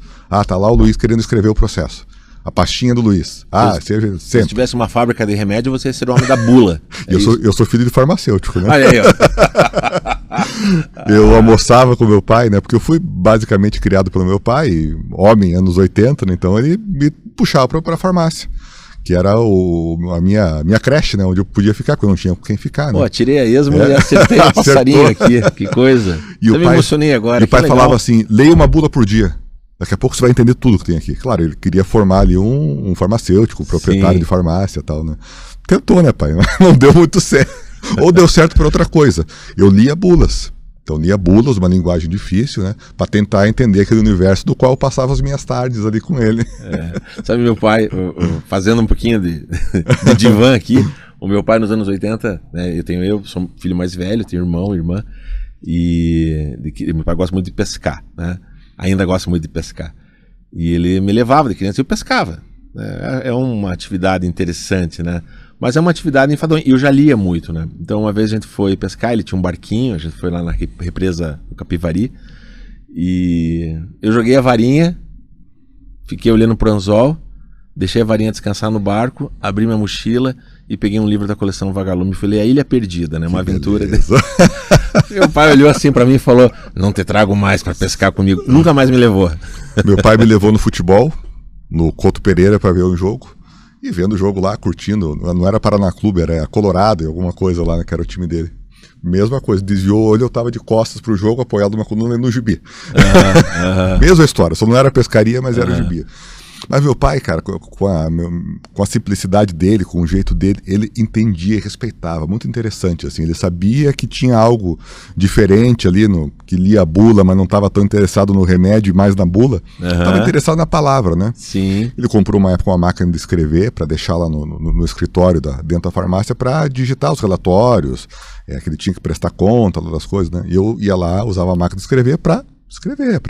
Tá lá o Luiz querendo escrever o processo. A pastinha do Luiz. Sempre. Se tivesse uma fábrica de remédio, você seria o homem da bula. Eu sou filho de farmacêutico, né? Olha aí, ó. Eu almoçava com meu pai, né? Porque eu fui basicamente criado pelo meu pai, homem, anos 80, né? Então ele me puxava para a farmácia, que era a minha creche, né? Onde eu podia ficar, porque eu não tinha com quem ficar, né? Pô, tirei a esmo e acertei o passarinho aqui. Que coisa. Eu me emocionei agora. E o pai falava assim, leia uma bula por dia. Daqui a pouco você vai entender tudo que tem aqui. Claro, ele queria formar ali um farmacêutico, um proprietário de farmácia e tal, né? Tentou, né, pai? Não deu muito certo. Ou deu certo por outra coisa. Eu lia bulas. Então, lia bulas, uma linguagem difícil, né? Para tentar entender aquele universo do qual eu passava as minhas tardes ali com ele. Sabe, meu pai, fazendo um pouquinho de divã aqui, o meu pai nos anos 80, né? Eu sou filho mais velho, tenho irmão, irmã, e meu pai gosta muito de pescar, né? Ainda gosta muito de pescar. E ele me levava de criança e eu pescava. É uma atividade interessante, né? Mas é uma atividade enfadonha. E eu já lia muito, né? Então uma vez a gente foi pescar, ele tinha um barquinho, a gente foi lá na represa do Capivari. E eu joguei a varinha, fiquei olhando pro anzol, deixei a varinha descansar no barco, abri minha mochila e peguei um livro da coleção Vagalume e falei, A Ilha Perdida, né? Uma aventura. Meu pai olhou assim pra mim e falou, não te trago mais pra pescar comigo. Nunca mais me levou. Meu pai me levou no futebol, no Couto Pereira, pra ver um jogo. E vendo o jogo lá, curtindo. Não era Paraná Clube, era Colorado e alguma coisa lá, né, que era o time dele. Mesma coisa, desviou o olho, eu tava de costas pro jogo, apoiado numa coluna no gibi. Mesma história, só não era pescaria, mas era o gibi. Mas meu pai, cara, com a simplicidade dele, com o jeito dele, ele entendia e respeitava. Muito interessante, assim. Ele sabia que tinha algo diferente ali, que lia a bula, mas não estava tão interessado no remédio e mais na bula. Estava interessado na palavra, né? Sim. Ele comprou uma época uma máquina de escrever para deixar lá no escritório dentro da farmácia para digitar os relatórios, que ele tinha que prestar conta das coisas, né? E eu ia lá, usava a máquina de escrever para escrever,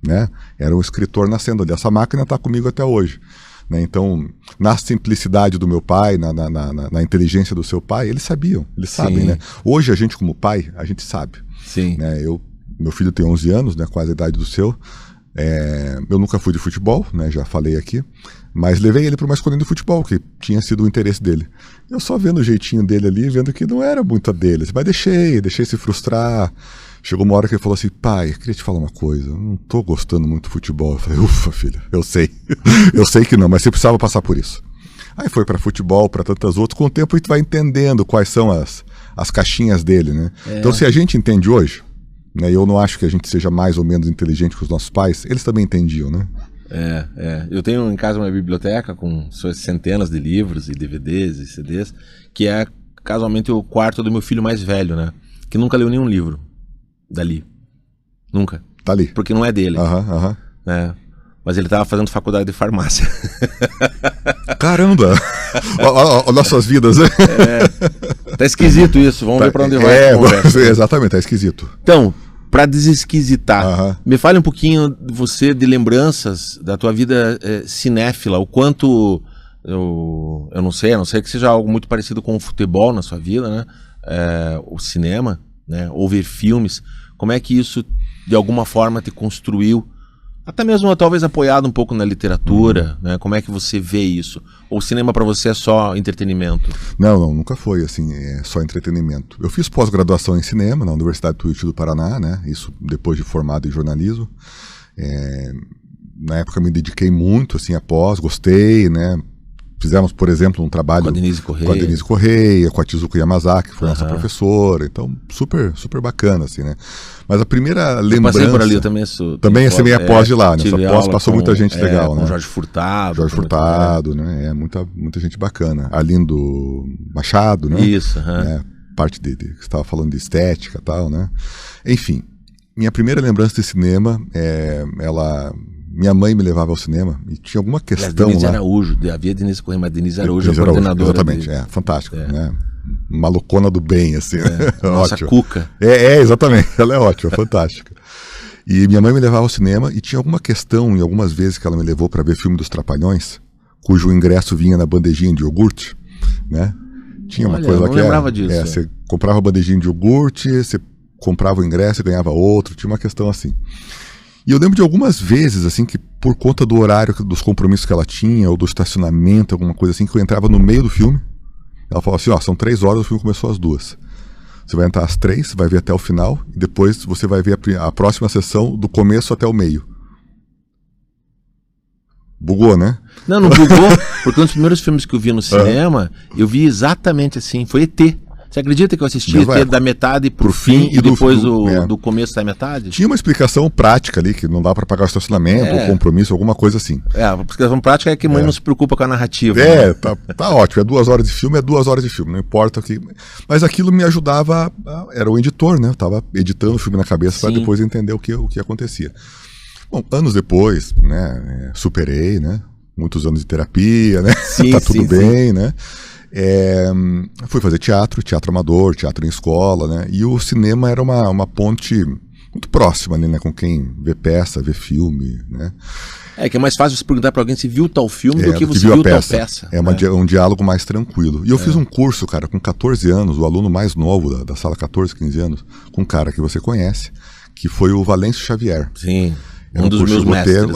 né? Era um escritor nascendo ali. Essa máquina está comigo até hoje, né? Então, na simplicidade do meu pai, na inteligência do seu pai, eles sabiam, eles sabem, né? Hoje a gente como pai, a gente sabe. Sim. Né? Meu filho tem 11 anos, né? Quase a idade do seu. Eu nunca fui de futebol, né, já falei aqui, mas levei ele para uma escolinha de futebol, que tinha sido o interesse dele. Eu só vendo o jeitinho dele ali, vendo que não era muito a dele, mas deixei se frustrar. Chegou uma hora que ele falou assim: pai, eu queria te falar uma coisa, eu não tô gostando muito de futebol. Eu falei: ufa, filha, eu sei, eu sei que não, mas você precisava passar por isso. Aí foi para futebol, para tantas outras, com o tempo a gente vai entendendo quais são as caixinhas dele, né? Então se a gente entende hoje, né, eu não acho que a gente seja mais ou menos inteligente que os nossos pais, eles também entendiam, né? Eu tenho em casa uma biblioteca com suas centenas de livros e DVDs e CDs, que é casualmente o quarto do meu filho mais velho, né? Que nunca leu nenhum livro dali. Nunca. Tá ali. Porque não é dele. Né? Mas ele tava fazendo faculdade de farmácia. Caramba! Olha nossas vidas, né? Tá esquisito isso, vamos ver pra onde vai. Exatamente, tá esquisito. Então, pra desesquisitar, me fale um pouquinho você de lembranças da tua vida cinéfila, o quanto, eu não sei, a não ser que seja algo muito parecido com o futebol na sua vida, né? O cinema, né? Ou ver filmes, como é que isso de alguma forma te construiu? Até mesmo talvez apoiado um pouco na literatura, né? Como é que você vê isso? Ou o cinema para você é só entretenimento? Não, nunca foi assim, só entretenimento. Eu fiz pós-graduação em cinema na Universidade Tuiuti do Paraná, né? Isso depois de formado em jornalismo. Na época me dediquei muito assim a pós, gostei, né? Fizemos, por exemplo, um trabalho com a Denise Correia, com a Tizuko Yamazaki, que foi nossa professora. Então, super, super bacana, assim, né? Mas a primeira lembrança... Eu passei por ali, eu também sou... Também essa minha pós de lá, né? Essa pós passou muita gente legal, com né? Jorge Furtado. Jorge Furtado, né? Muita gente bacana. Arlindo Machado, né? Isso, né? Parte que você estava falando de estética e tal, né? Enfim, minha primeira lembrança de cinema, minha mãe me levava ao cinema e tinha alguma questão Denise lá. Araújo, havia Denise Correia, mas Denise Araújo, a coordenadora. Exatamente, fantástico, né? Malucona do bem, assim. Nossa Cuca. Exatamente, ela é ótima, fantástica. E minha mãe me levava ao cinema e tinha alguma questão, em algumas vezes que ela me levou para ver filme dos Trapalhões, cujo ingresso vinha na bandejinha de iogurte, né? Tinha uma coisa lá que eu não lembrava disso. Você comprava a bandejinha de iogurte, você comprava o ingresso e ganhava outro, tinha uma questão assim. E eu lembro de algumas vezes, assim, que por conta do horário, dos compromissos que ela tinha, ou do estacionamento, alguma coisa assim, que eu entrava no meio do filme. Ela falava assim, são 3 horas, o filme começou às 2. Você vai entrar às 3, vai ver até o final, e depois você vai ver a próxima sessão do começo até o meio. Bugou, né? Não bugou, porque um dos primeiros filmes que eu vi no cinema, eu vi exatamente assim, foi ET. Você acredita que eu assisti ET da metade pro fim e depois do começo da metade? Tinha uma explicação prática ali, que não dá para pagar o estacionamento, o compromisso, alguma coisa assim. A explicação prática é que mãe não se preocupa com a narrativa. Né? Tá ótimo, é 2 horas de filme, não importa o que... Mas aquilo me ajudava, era o editor, né? Eu tava editando o filme na cabeça para depois entender o que acontecia. Bom, anos depois, né, superei, né? Muitos anos de terapia, né? Tá tudo bem, né? Fui fazer teatro amador, teatro em escola, né? E o cinema era uma ponte muito próxima ali, né? Com quem vê peça, vê filme, né? Que é mais fácil você perguntar para alguém se viu tal filme do que você viu tal peça. Um diálogo mais tranquilo. E eu fiz um curso, cara, com 14 anos, o aluno mais novo da sala, 14, 15 anos, com um cara que você conhece, que foi o Valêncio Xavier. Sim. Um dos meus mestres.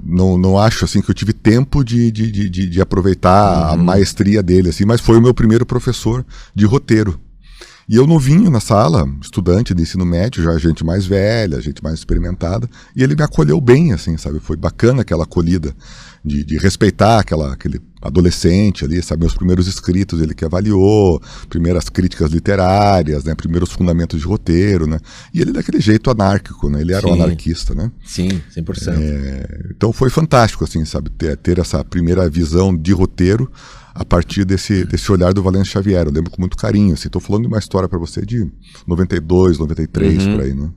Não acho assim que eu tive tempo de aproveitar a maestria dele, assim, mas foi o meu primeiro professor de roteiro. E eu novinho na sala, estudante de ensino médio, já gente mais velha, gente mais experimentada, e ele me acolheu bem, assim, sabe? Foi bacana aquela acolhida de respeitar aquele adolescente ali, sabe? Meus primeiros escritos ele que avaliou, primeiras críticas literárias, né? Primeiros fundamentos de roteiro, né? E ele daquele jeito anárquico, né? Ele era um anarquista, né? Sim, 100%. Então foi fantástico, assim, sabe? Ter essa primeira visão de roteiro a partir desse olhar do Valêncio Xavier. Eu lembro com muito carinho, assim. Tô falando de uma história para você de 92, 93, por aí, né?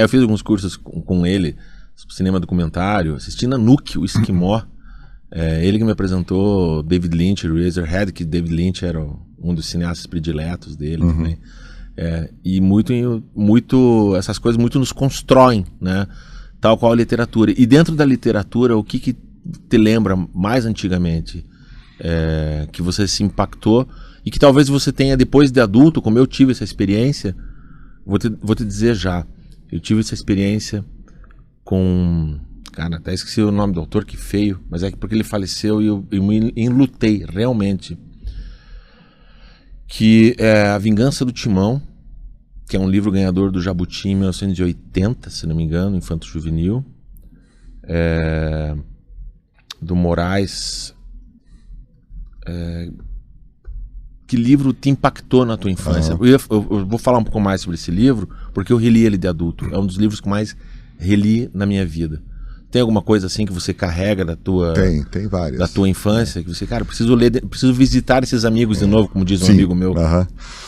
Eu fiz alguns cursos com ele, cinema documentário, assisti na NUC, o Esquimó. Ele que me apresentou David Lynch, Razorhead, que David Lynch era um dos cineastas prediletos dele também. E muito essas coisas muito nos constroem, né? Tal qual a literatura. E dentro da literatura, o que te lembra mais antigamente que você se impactou e que talvez você tenha depois de adulto, como eu tive essa experiência, vou te dizer já, eu tive essa experiência com... Cara, até esqueci o nome do autor, que feio, mas é porque ele faleceu e eu me enlutei, realmente. Que é A Vingança do Timão, que é um livro ganhador do Jabuti em 1980, se não me engano, infanto-juvenil. Do Moraes. Que livro te impactou na tua infância? Eu vou falar um pouco mais sobre esse livro, porque eu reli ele de adulto. É um dos livros que mais reli na minha vida. Tem alguma coisa assim que você carrega da tua... Tem várias. Da tua infância, que você, cara, preciso ler, preciso visitar esses amigos de novo, como diz um amigo meu.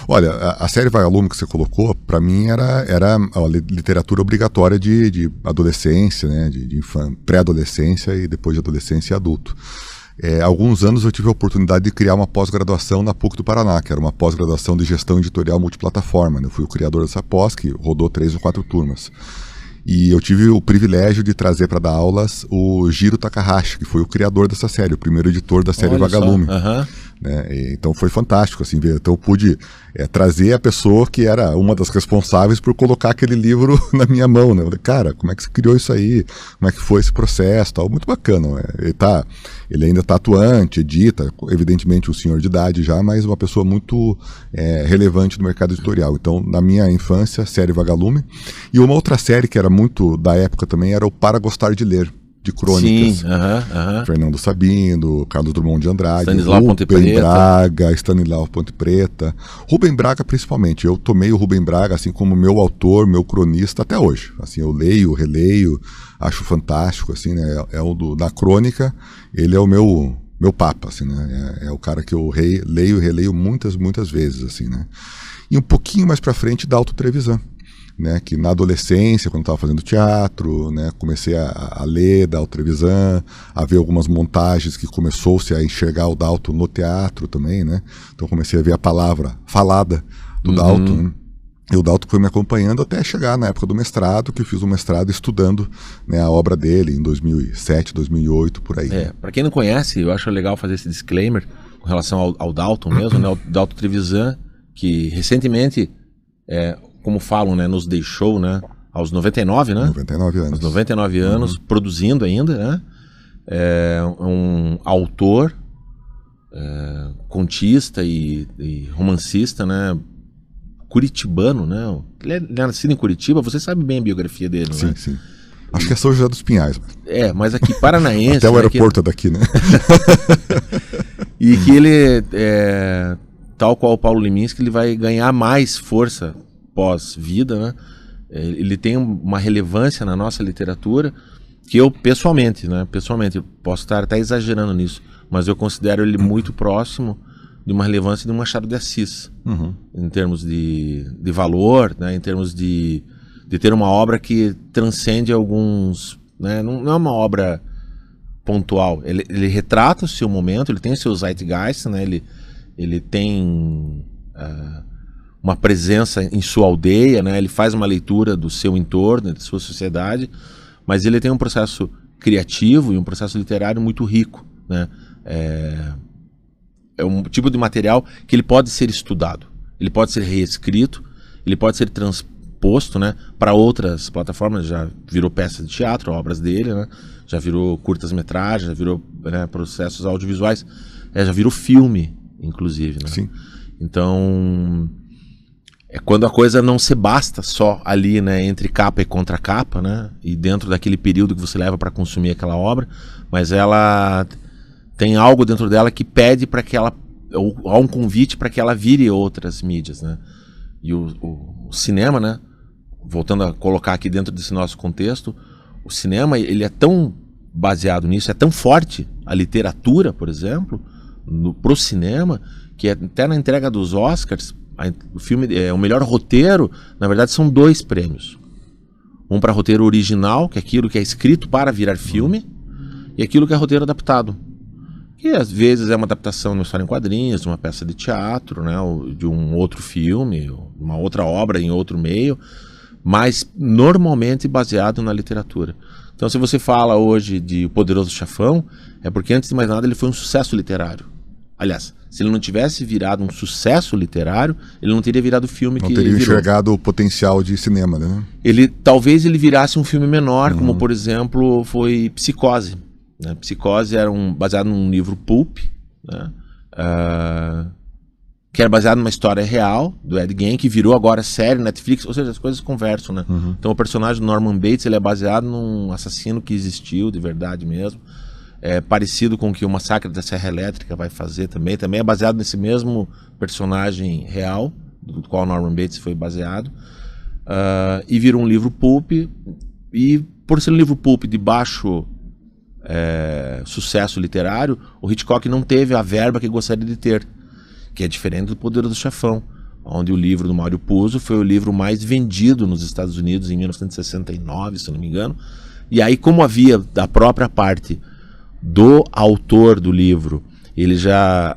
Olha, a série Vagalume que você colocou, para mim era a literatura obrigatória de adolescência, né, de pré-adolescência e depois de adolescência e adulto. Há alguns anos eu tive a oportunidade de criar uma pós-graduação na PUC do Paraná, que era uma pós-graduação de gestão editorial multiplataforma, né? Eu fui o criador dessa pós, que rodou 3 ou 4 turmas. E eu tive o privilégio de trazer para dar aulas o Jiro Takahashi, que foi o criador dessa série, o primeiro editor da série Vagalume. Né? Então foi fantástico, assim, ver. Então eu pude trazer a pessoa que era uma das responsáveis por colocar aquele livro na minha mão, né? Eu falei, cara, como é que você criou isso aí? Como é que foi esse processo? Tal. Muito bacana. Né? Ele ainda está atuante, edita, evidentemente um senhor de idade já, mas uma pessoa muito relevante no mercado editorial. Então, na minha infância, a série Vagalume. E uma outra série que era muito da época também era o Para Gostar de Ler, de crônicas. Sim, Fernando Sabino, Carlos Drummond de Andrade, Rubem Braga, Stanislau Ponte Preta. Rubem Braga, principalmente. Eu tomei o Rubem Braga assim como meu autor, meu cronista até hoje. Assim, eu leio, releio, acho fantástico, assim, né? Da crônica, ele é o meu papa, assim, né? É o cara que eu leio e releio muitas vezes, assim, né? E um pouquinho mais pra frente, Dalton Trevisan. Né, que na adolescência, quando estava fazendo teatro, né, comecei a ler Dalton Trevisan, a ver algumas montagens que começou-se a enxergar o Dalton no teatro também, né? Então comecei a ver a palavra falada do Dalton, né? E o Dalton foi me acompanhando até chegar na época do mestrado, que eu fiz um mestrado estudando, né, a obra dele em 2007, 2008, por aí. Para quem não conhece, eu acho legal fazer esse disclaimer com relação ao Dalton mesmo, né? O Dalton Trevisan, que recentemente... como falam, né, nos deixou, né, aos 99, né? 99 anos. Aos 99 anos, produzindo ainda, né? Um autor, contista e romancista, né? Curitibano, né? Ele é nascido em Curitiba, você sabe bem a biografia dele, sim, né? Sim, sim. Acho que é São José dos Pinhais. Mas aqui paranaense... Até o aeroporto daqui, né? E que ele, tal qual o Paulo Leminski, ele vai ganhar mais força pós-vida, né? Ele tem uma relevância na nossa literatura que eu, pessoalmente, posso estar até exagerando nisso, mas eu considero ele muito próximo de uma relevância de um Machado de Assis, em termos de valor, né? Em termos de ter uma obra que transcende alguns... Né? Não é uma obra pontual, ele retrata o seu momento, ele tem o seu zeitgeist, né? Ele tem... uma presença em sua aldeia, né? Ele faz uma leitura do seu entorno, da sua sociedade, mas ele tem um processo criativo e um processo literário muito rico, né? É um tipo de material que ele pode ser estudado, ele pode ser reescrito, ele pode ser transposto, né, para outras plataformas. Já virou peça de teatro, obras dele, né? Já virou curtas-metragens, já virou, né, processos audiovisuais, já virou filme, inclusive, né? Sim. Então... quando a coisa não se basta só ali, né, entre capa e contra capa, né, e dentro daquele período que você leva para consumir aquela obra, mas ela tem algo dentro dela que pede para que ela, ou há um convite para que ela vire outras mídias, né? E o cinema, né, voltando a colocar aqui dentro desse nosso contexto, o cinema, ele é tão baseado nisso, é tão forte a literatura, por exemplo, pro cinema, que até na entrega dos Oscars, o filme, o melhor roteiro, na verdade, são 2 prêmios. Um para roteiro original, que é aquilo que é escrito para virar filme, e aquilo que é roteiro adaptado. Que às vezes é uma adaptação de uma história em quadrinhos, de uma peça de teatro, né, ou de um outro filme, uma outra obra em outro meio, mas normalmente baseado na literatura. Então, se você fala hoje de O Poderoso Chefão, é porque, antes de mais nada, ele foi um sucesso literário. Aliás, se ele não tivesse virado um sucesso literário, ele não teria virado o filme que Não teria virou. enxergado o potencial de cinema, né? Talvez ele virasse um filme menor, como por exemplo foi Psicose. Né? Psicose era baseado num livro pulp, né? Que era baseado numa história real do Ed Gein, que virou agora série Netflix, ou seja, as coisas conversam, né? Então o personagem do Norman Bates, ele é baseado num assassino que existiu de verdade mesmo. É parecido com o que o Massacre da Serra Elétrica vai fazer também é baseado nesse mesmo personagem real, do qual Norman Bates foi baseado, e virou um livro pulp, e por ser um livro pulp de baixo sucesso literário, o Hitchcock não teve a verba que gostaria de ter, que é diferente do Poderoso Chefão, onde o livro do Mario Puzo foi o livro mais vendido nos Estados Unidos em 1969, se não me engano, e aí como havia da própria parte do autor do livro,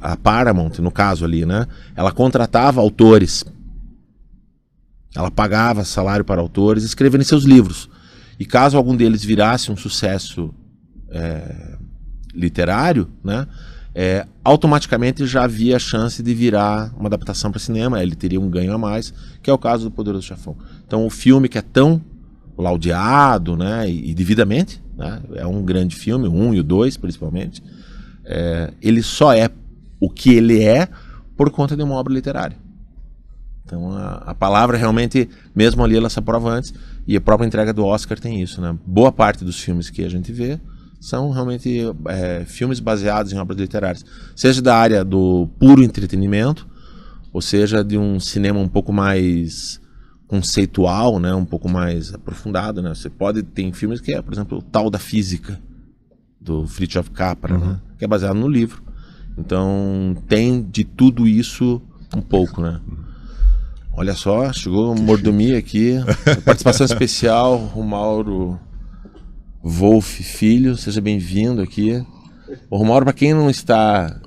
a Paramount, no caso ali, né, ela contratava autores, ela pagava salário para autores escreverem seus livros, e caso algum deles virasse um sucesso literário, né, automaticamente já havia a chance de virar uma adaptação para cinema, ele teria um ganho a mais, que é o caso do Poderoso Chefão. Então o filme que é tão laudeado, né, e devidamente, né, é um grande filme, o 1 e o 2 principalmente, ele só é o que ele é por conta de uma obra literária. Então a palavra realmente, mesmo ali, ela se aprova antes, e a própria entrega do Oscar tem isso, né? Boa parte dos filmes que a gente vê são realmente filmes baseados em obras literárias, seja da área do puro entretenimento, ou seja de um cinema um pouco mais conceitual, né, um pouco mais aprofundado, né? Você pode ter filmes que por exemplo, o Tal da Física, do Fritjof Capra, né, que é baseado no livro. Então tem de tudo isso um pouco, né? Olha só, chegou o Mordomia aqui, participação especial, o Mauro Wolf Filho, seja bem-vindo aqui. O Romauro, para quem não está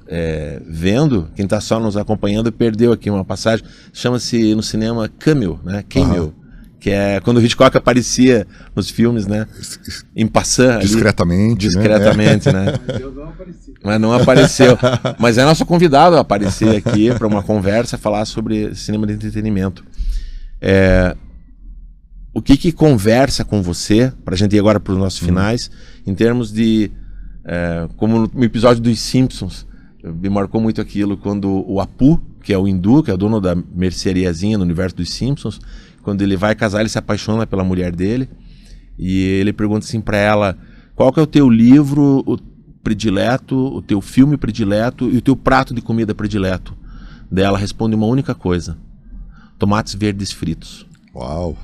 vendo, quem está só nos acompanhando, perdeu aqui uma passagem, chama-se no cinema Cameo, né? Cameo, que é quando o Hitchcock aparecia nos filmes, né? Em passant ali. Discretamente, né? Mas não apareceu. Mas é nosso convidado a aparecer aqui para uma conversa, falar sobre cinema de entretenimento. O que conversa com você, para a gente ir agora para os nossos finais, em termos de... como no episódio dos Simpsons, me marcou muito aquilo quando o Apu, que é o hindu, que é o dono da merceariazinha no universo dos Simpsons, quando ele vai casar, ele se apaixona pela mulher dele, e ele pergunta assim para ela, qual que é o teu livro predileto, o teu filme predileto e o teu prato de comida predileto? Daí ela responde uma única coisa: tomates verdes fritos. Uau,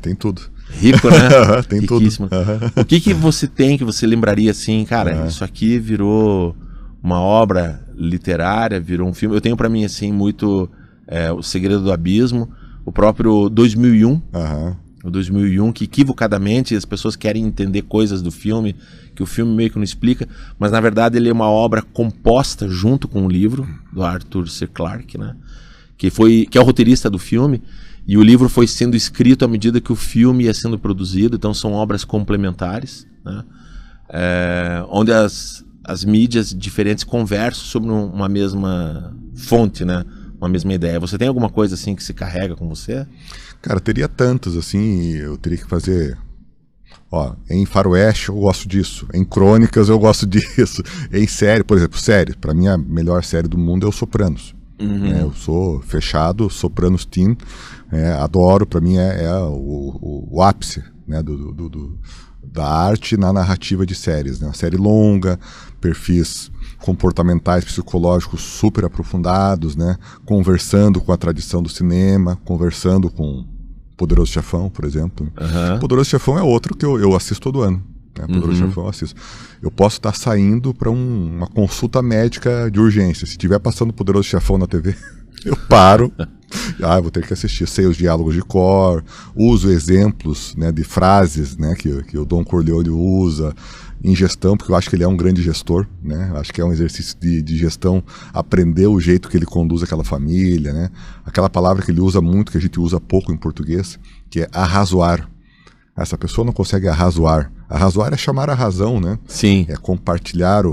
tem tudo. Rico, né? Tem riquíssimo. tudo. O que você tem que você lembraria assim, cara, isso aqui virou uma obra literária, virou um filme. Eu tenho para mim assim muito O Segredo do Abismo, o próprio 2001, o 2001, que equivocadamente as pessoas querem entender coisas do filme que o filme meio que não explica, mas na verdade ele é uma obra composta junto com o livro do Arthur C. Clarke, né? Que é o roteirista do filme. E o livro foi sendo escrito à medida que o filme ia sendo produzido, então são obras complementares, né? Onde as mídias diferentes conversam sobre uma mesma fonte, né? Uma mesma ideia. Você tem alguma coisa assim que se carrega com você? Cara, teria tantos assim, eu teria que fazer... em faroeste eu gosto disso, em crônicas eu gosto disso, em série, por exemplo, para mim a melhor série do mundo é o Sopranos. Eu sou fechado, Sopranos Teen, adoro, para mim é o ápice, né, da arte na narrativa de séries, né? Uma série longa, perfis comportamentais, psicológicos super aprofundados, né? Conversando com a tradição do cinema, conversando com Poderoso Chefão, por exemplo. Poderoso Chefão é outro que eu assisto todo ano. Poderoso Chefão eu assisto. Eu posso estar saindo para uma consulta médica de urgência. Se estiver passando Poderoso Chefão na TV, eu paro. Vou ter que assistir. Sei os diálogos de cor, uso exemplos, né, de frases, né, que o Don Corleone usa em gestão, porque eu acho que ele é um grande gestor, né? Acho que é um exercício de gestão, aprender o jeito que ele conduz aquela família, né? Aquela palavra que ele usa muito, que a gente usa pouco em português, que é arrazoar. Essa pessoa não consegue arrazoar. Arrazoar é chamar a razão, né? Sim. É compartilhar,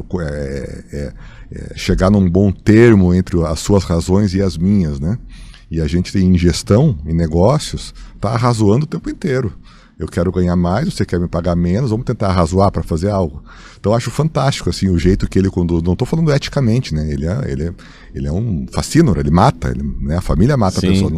chegar num bom termo entre as suas razões e as minhas, né? E a gente tem em gestão, em negócios, tá arrazoando o tempo inteiro. Eu quero ganhar mais, você quer me pagar menos, vamos tentar arrazoar para fazer algo. Então eu acho fantástico assim, o jeito que ele conduz. Não estou falando eticamente, né? Ele é um fascínora, ele mata, né? A família mata Sim. a pessoa.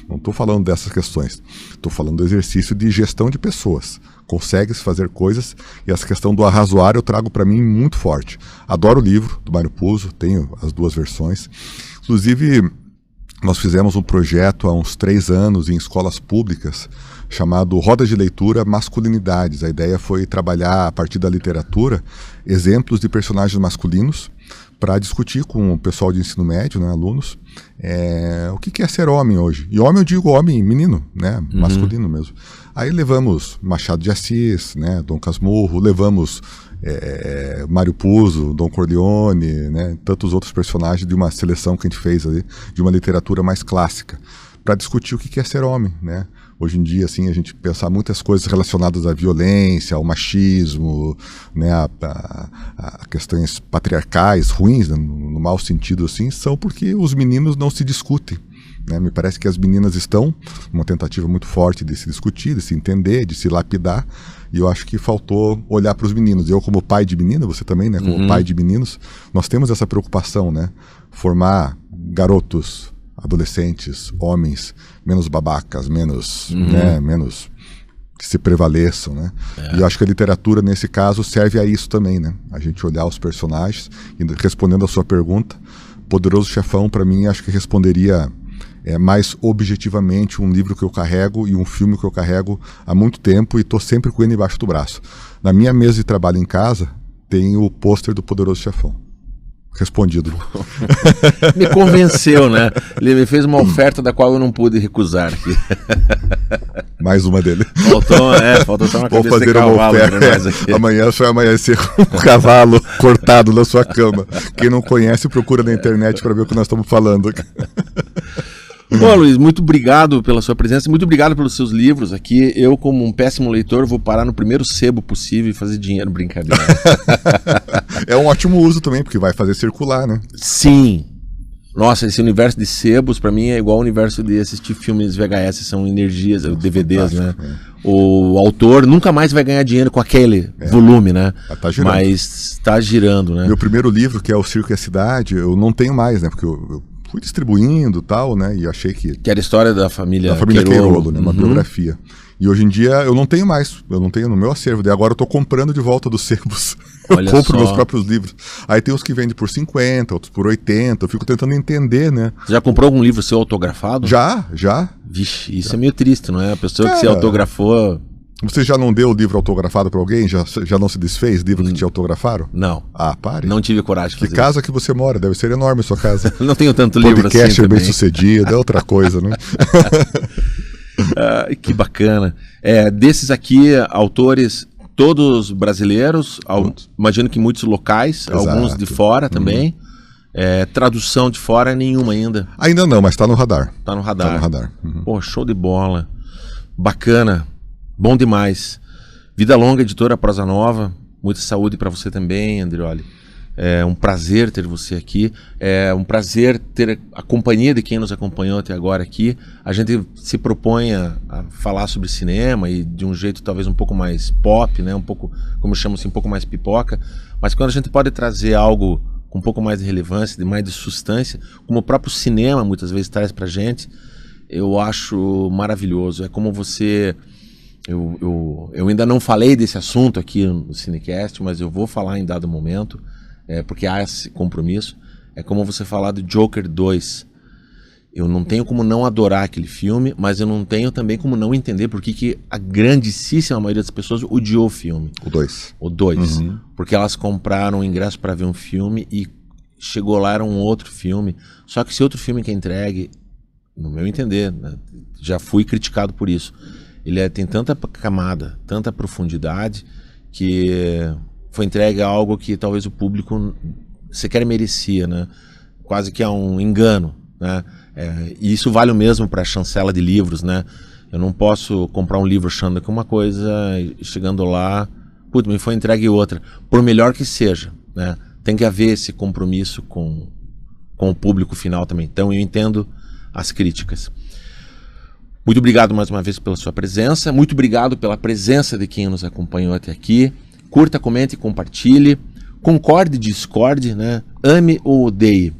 Não tô falando dessas questões. Estou falando do exercício de gestão de pessoas. Consegue fazer coisas, e essa questão do arrazoar eu trago para mim muito forte. Adoro o livro do Mário Puzo, tenho as 2 versões. Inclusive, nós fizemos um projeto há uns 3 anos em escolas públicas chamado Roda de Leitura Masculinidades. A ideia foi trabalhar, a partir da literatura, exemplos de personagens masculinos para discutir com o pessoal de ensino médio, né, alunos, o que é ser homem hoje. E homem eu digo homem, menino, né, masculino mesmo. Aí levamos Machado de Assis, né, Dom Casmurro, levamos Mário Puzo, Dom Corleone, né, tantos outros personagens de uma seleção que a gente fez ali, de uma literatura mais clássica, para discutir o que é ser homem, né. Hoje em dia, assim, a gente pensar muitas coisas relacionadas à violência, ao machismo, né, a questões patriarcais, ruins, né, no mau sentido, assim, são porque os meninos não se discutem. Né? Me parece que as meninas estão numa tentativa muito forte de se discutir, de se entender, de se lapidar, e eu acho que faltou olhar para os meninos. Eu, como pai de menina, você também, né, como pai de meninos, nós temos essa preocupação, né, formar garotos, adolescentes, homens, menos babacas, menos, né, menos que se prevaleçam, né? E eu acho que a literatura, nesse caso, serve a isso também, né? A gente olhar os personagens, e respondendo a sua pergunta, Poderoso Chefão, para mim, acho que responderia mais objetivamente um livro que eu carrego e um filme que eu carrego há muito tempo e estou sempre com ele embaixo do braço. Na minha mesa de trabalho em casa, tem o pôster do Poderoso Chefão. Respondido. Me convenceu, né? Ele me fez uma oferta da qual eu não pude recusar. Mais uma dele. Faltou só uma Vou cabeça de fazer uma cavalo oferta. pra nós aqui. Amanhã você vai amanhecer com um cavalo cortado na sua cama. Quem não conhece, procura na internet para ver o que nós estamos falando. Bom, Luiz, muito obrigado pela sua presença, muito obrigado pelos seus livros aqui. Eu, como um péssimo leitor, vou parar no primeiro sebo possível e fazer dinheiro, brincadeira. É um ótimo uso também, porque vai fazer circular, né? Sim. Nossa, esse universo de sebos, pra mim, é igual ao universo de assistir filmes VHS, são energias, DVDs, né? O autor nunca mais vai ganhar dinheiro com aquele volume, né? Tá girando. Mas tá girando, né? Meu primeiro livro, que é O Circo e a Cidade, eu não tenho mais, né? Porque eu fui distribuindo e tal, né? E achei que era a história da família Queirolo, né? Uma biografia. E hoje em dia eu não tenho mais, eu não tenho no meu acervo. Daí agora eu tô comprando de volta dos sebos. Eu compro meus próprios livros. Aí tem uns que vendem por 50, outros por 80. Eu fico tentando entender, né? Você já comprou algum livro seu autografado? Já. Vixe, isso é meio triste, não é? A pessoa que se autografou... Você já não deu o livro autografado para alguém? Já não se desfez livro que te autografaram? Não. Ah, pare. Não tive coragem de fazer Que casa que você mora? Deve ser enorme a sua casa. Não tenho tanto livro assim Podcast também. bem sucedido, é outra coisa, né? Que bacana. Desses aqui, autores todos brasileiros, imagino que muitos locais, Exato. Alguns de fora também. Tradução de fora nenhuma ainda. Ainda não, mas está no radar. Tá no radar. Tá no radar. Pô, show de bola. Bacana. Bom demais. Vida longa, editora Prosa Nova. Muita saúde para você também, Andrioli. É um prazer ter você aqui. É um prazer ter a companhia de quem nos acompanhou até agora aqui. A gente se propõe a falar sobre cinema e de um jeito talvez um pouco mais pop, né? Um pouco, como chamo assim, um pouco mais pipoca. Mas quando a gente pode trazer algo com um pouco mais de relevância, de mais de substância, como o próprio cinema muitas vezes traz pra gente, eu acho maravilhoso. É como você... Eu ainda não falei desse assunto aqui no Cinecast, mas eu vou falar em dado momento, porque há esse compromisso. É como você falar do Joker 2. Eu não tenho como não adorar aquele filme, mas eu não tenho também como não entender por que a grandíssima maioria das pessoas odiou o filme. O 2. O 2. Porque elas compraram o ingresso para ver um filme e chegou lá, era um outro filme. Só que esse outro filme que é entregue, no meu entender, né, já fui criticado por isso. Ele tem tanta camada, tanta profundidade, que foi entregue a algo que talvez o público sequer merecia, né? Quase que é um engano, né? E isso vale o mesmo para a chancela de livros, né? Eu não posso comprar um livro achando que uma coisa e chegando lá, putz, me foi entregue outra. Por melhor que seja, né? Tem que haver esse compromisso com o público final também. Então eu entendo as críticas. Muito obrigado mais uma vez pela sua presença. Muito obrigado pela presença de quem nos acompanhou até aqui. Curta, comente e compartilhe. Concorde, discorde, né? Ame ou odeie.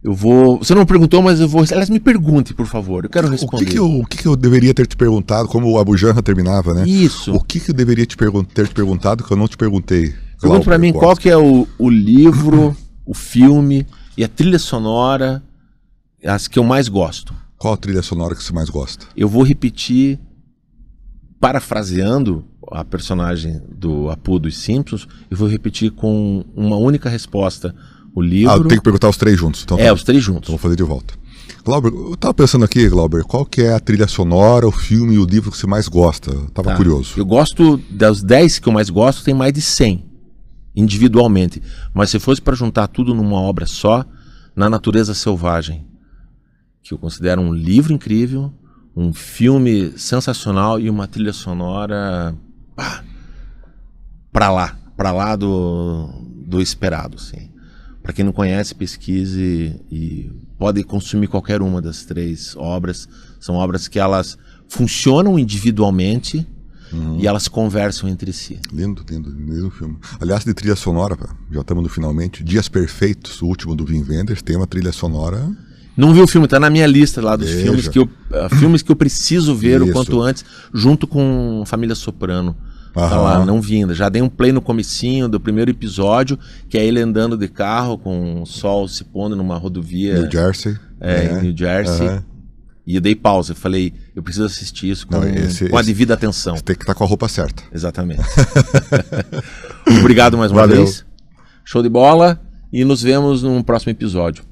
Você não me perguntou, mas eu vou... Aliás, me pergunte, por favor. Eu quero responder. O que eu deveria ter te perguntado, como o Abu Janra terminava, né? Isso. O que eu deveria ter te perguntado que eu não te perguntei? Pergunta pra mim qual que é o livro, o filme e a trilha sonora, as que eu mais gosto. Qual a trilha sonora que você mais gosta? Eu vou repetir, parafraseando a personagem do Apu dos Simpsons, eu vou repetir com uma única resposta. O livro... eu tenho que perguntar os três juntos. Então, os três juntos. Então vou fazer de volta. Glauber, eu tava pensando aqui, Glauber, qual que é a trilha sonora, o filme e o livro que você mais gosta? Eu tava curioso. Eu gosto, das 10 que eu mais gosto, tem mais de 100, individualmente. Mas se fosse para juntar tudo numa obra só, Na Natureza Selvagem, que eu considero um livro incrível, um filme sensacional e uma trilha sonora pra lá do esperado, assim. Para quem não conhece, pesquise e pode consumir qualquer uma das três obras. São obras que elas funcionam individualmente e elas conversam entre si. Lindo filme. Aliás, de trilha sonora, já estamos no finalmente. Dias Perfeitos, o último do Wim Wenders, tem uma trilha sonora... Não vi o filme, tá na minha lista lá dos filmes que eu preciso ver o quanto antes, junto com Família Soprano. Tá lá, não vi ainda. Já dei um play no comecinho do primeiro episódio, que é ele andando de carro com o sol se pondo numa rodovia. New Jersey. Em New Jersey. E eu dei pausa. Eu falei, eu preciso assistir isso com a devida atenção. Você tem que estar com a roupa certa. Exatamente. Obrigado mais uma vez. Show de bola. E nos vemos num próximo episódio.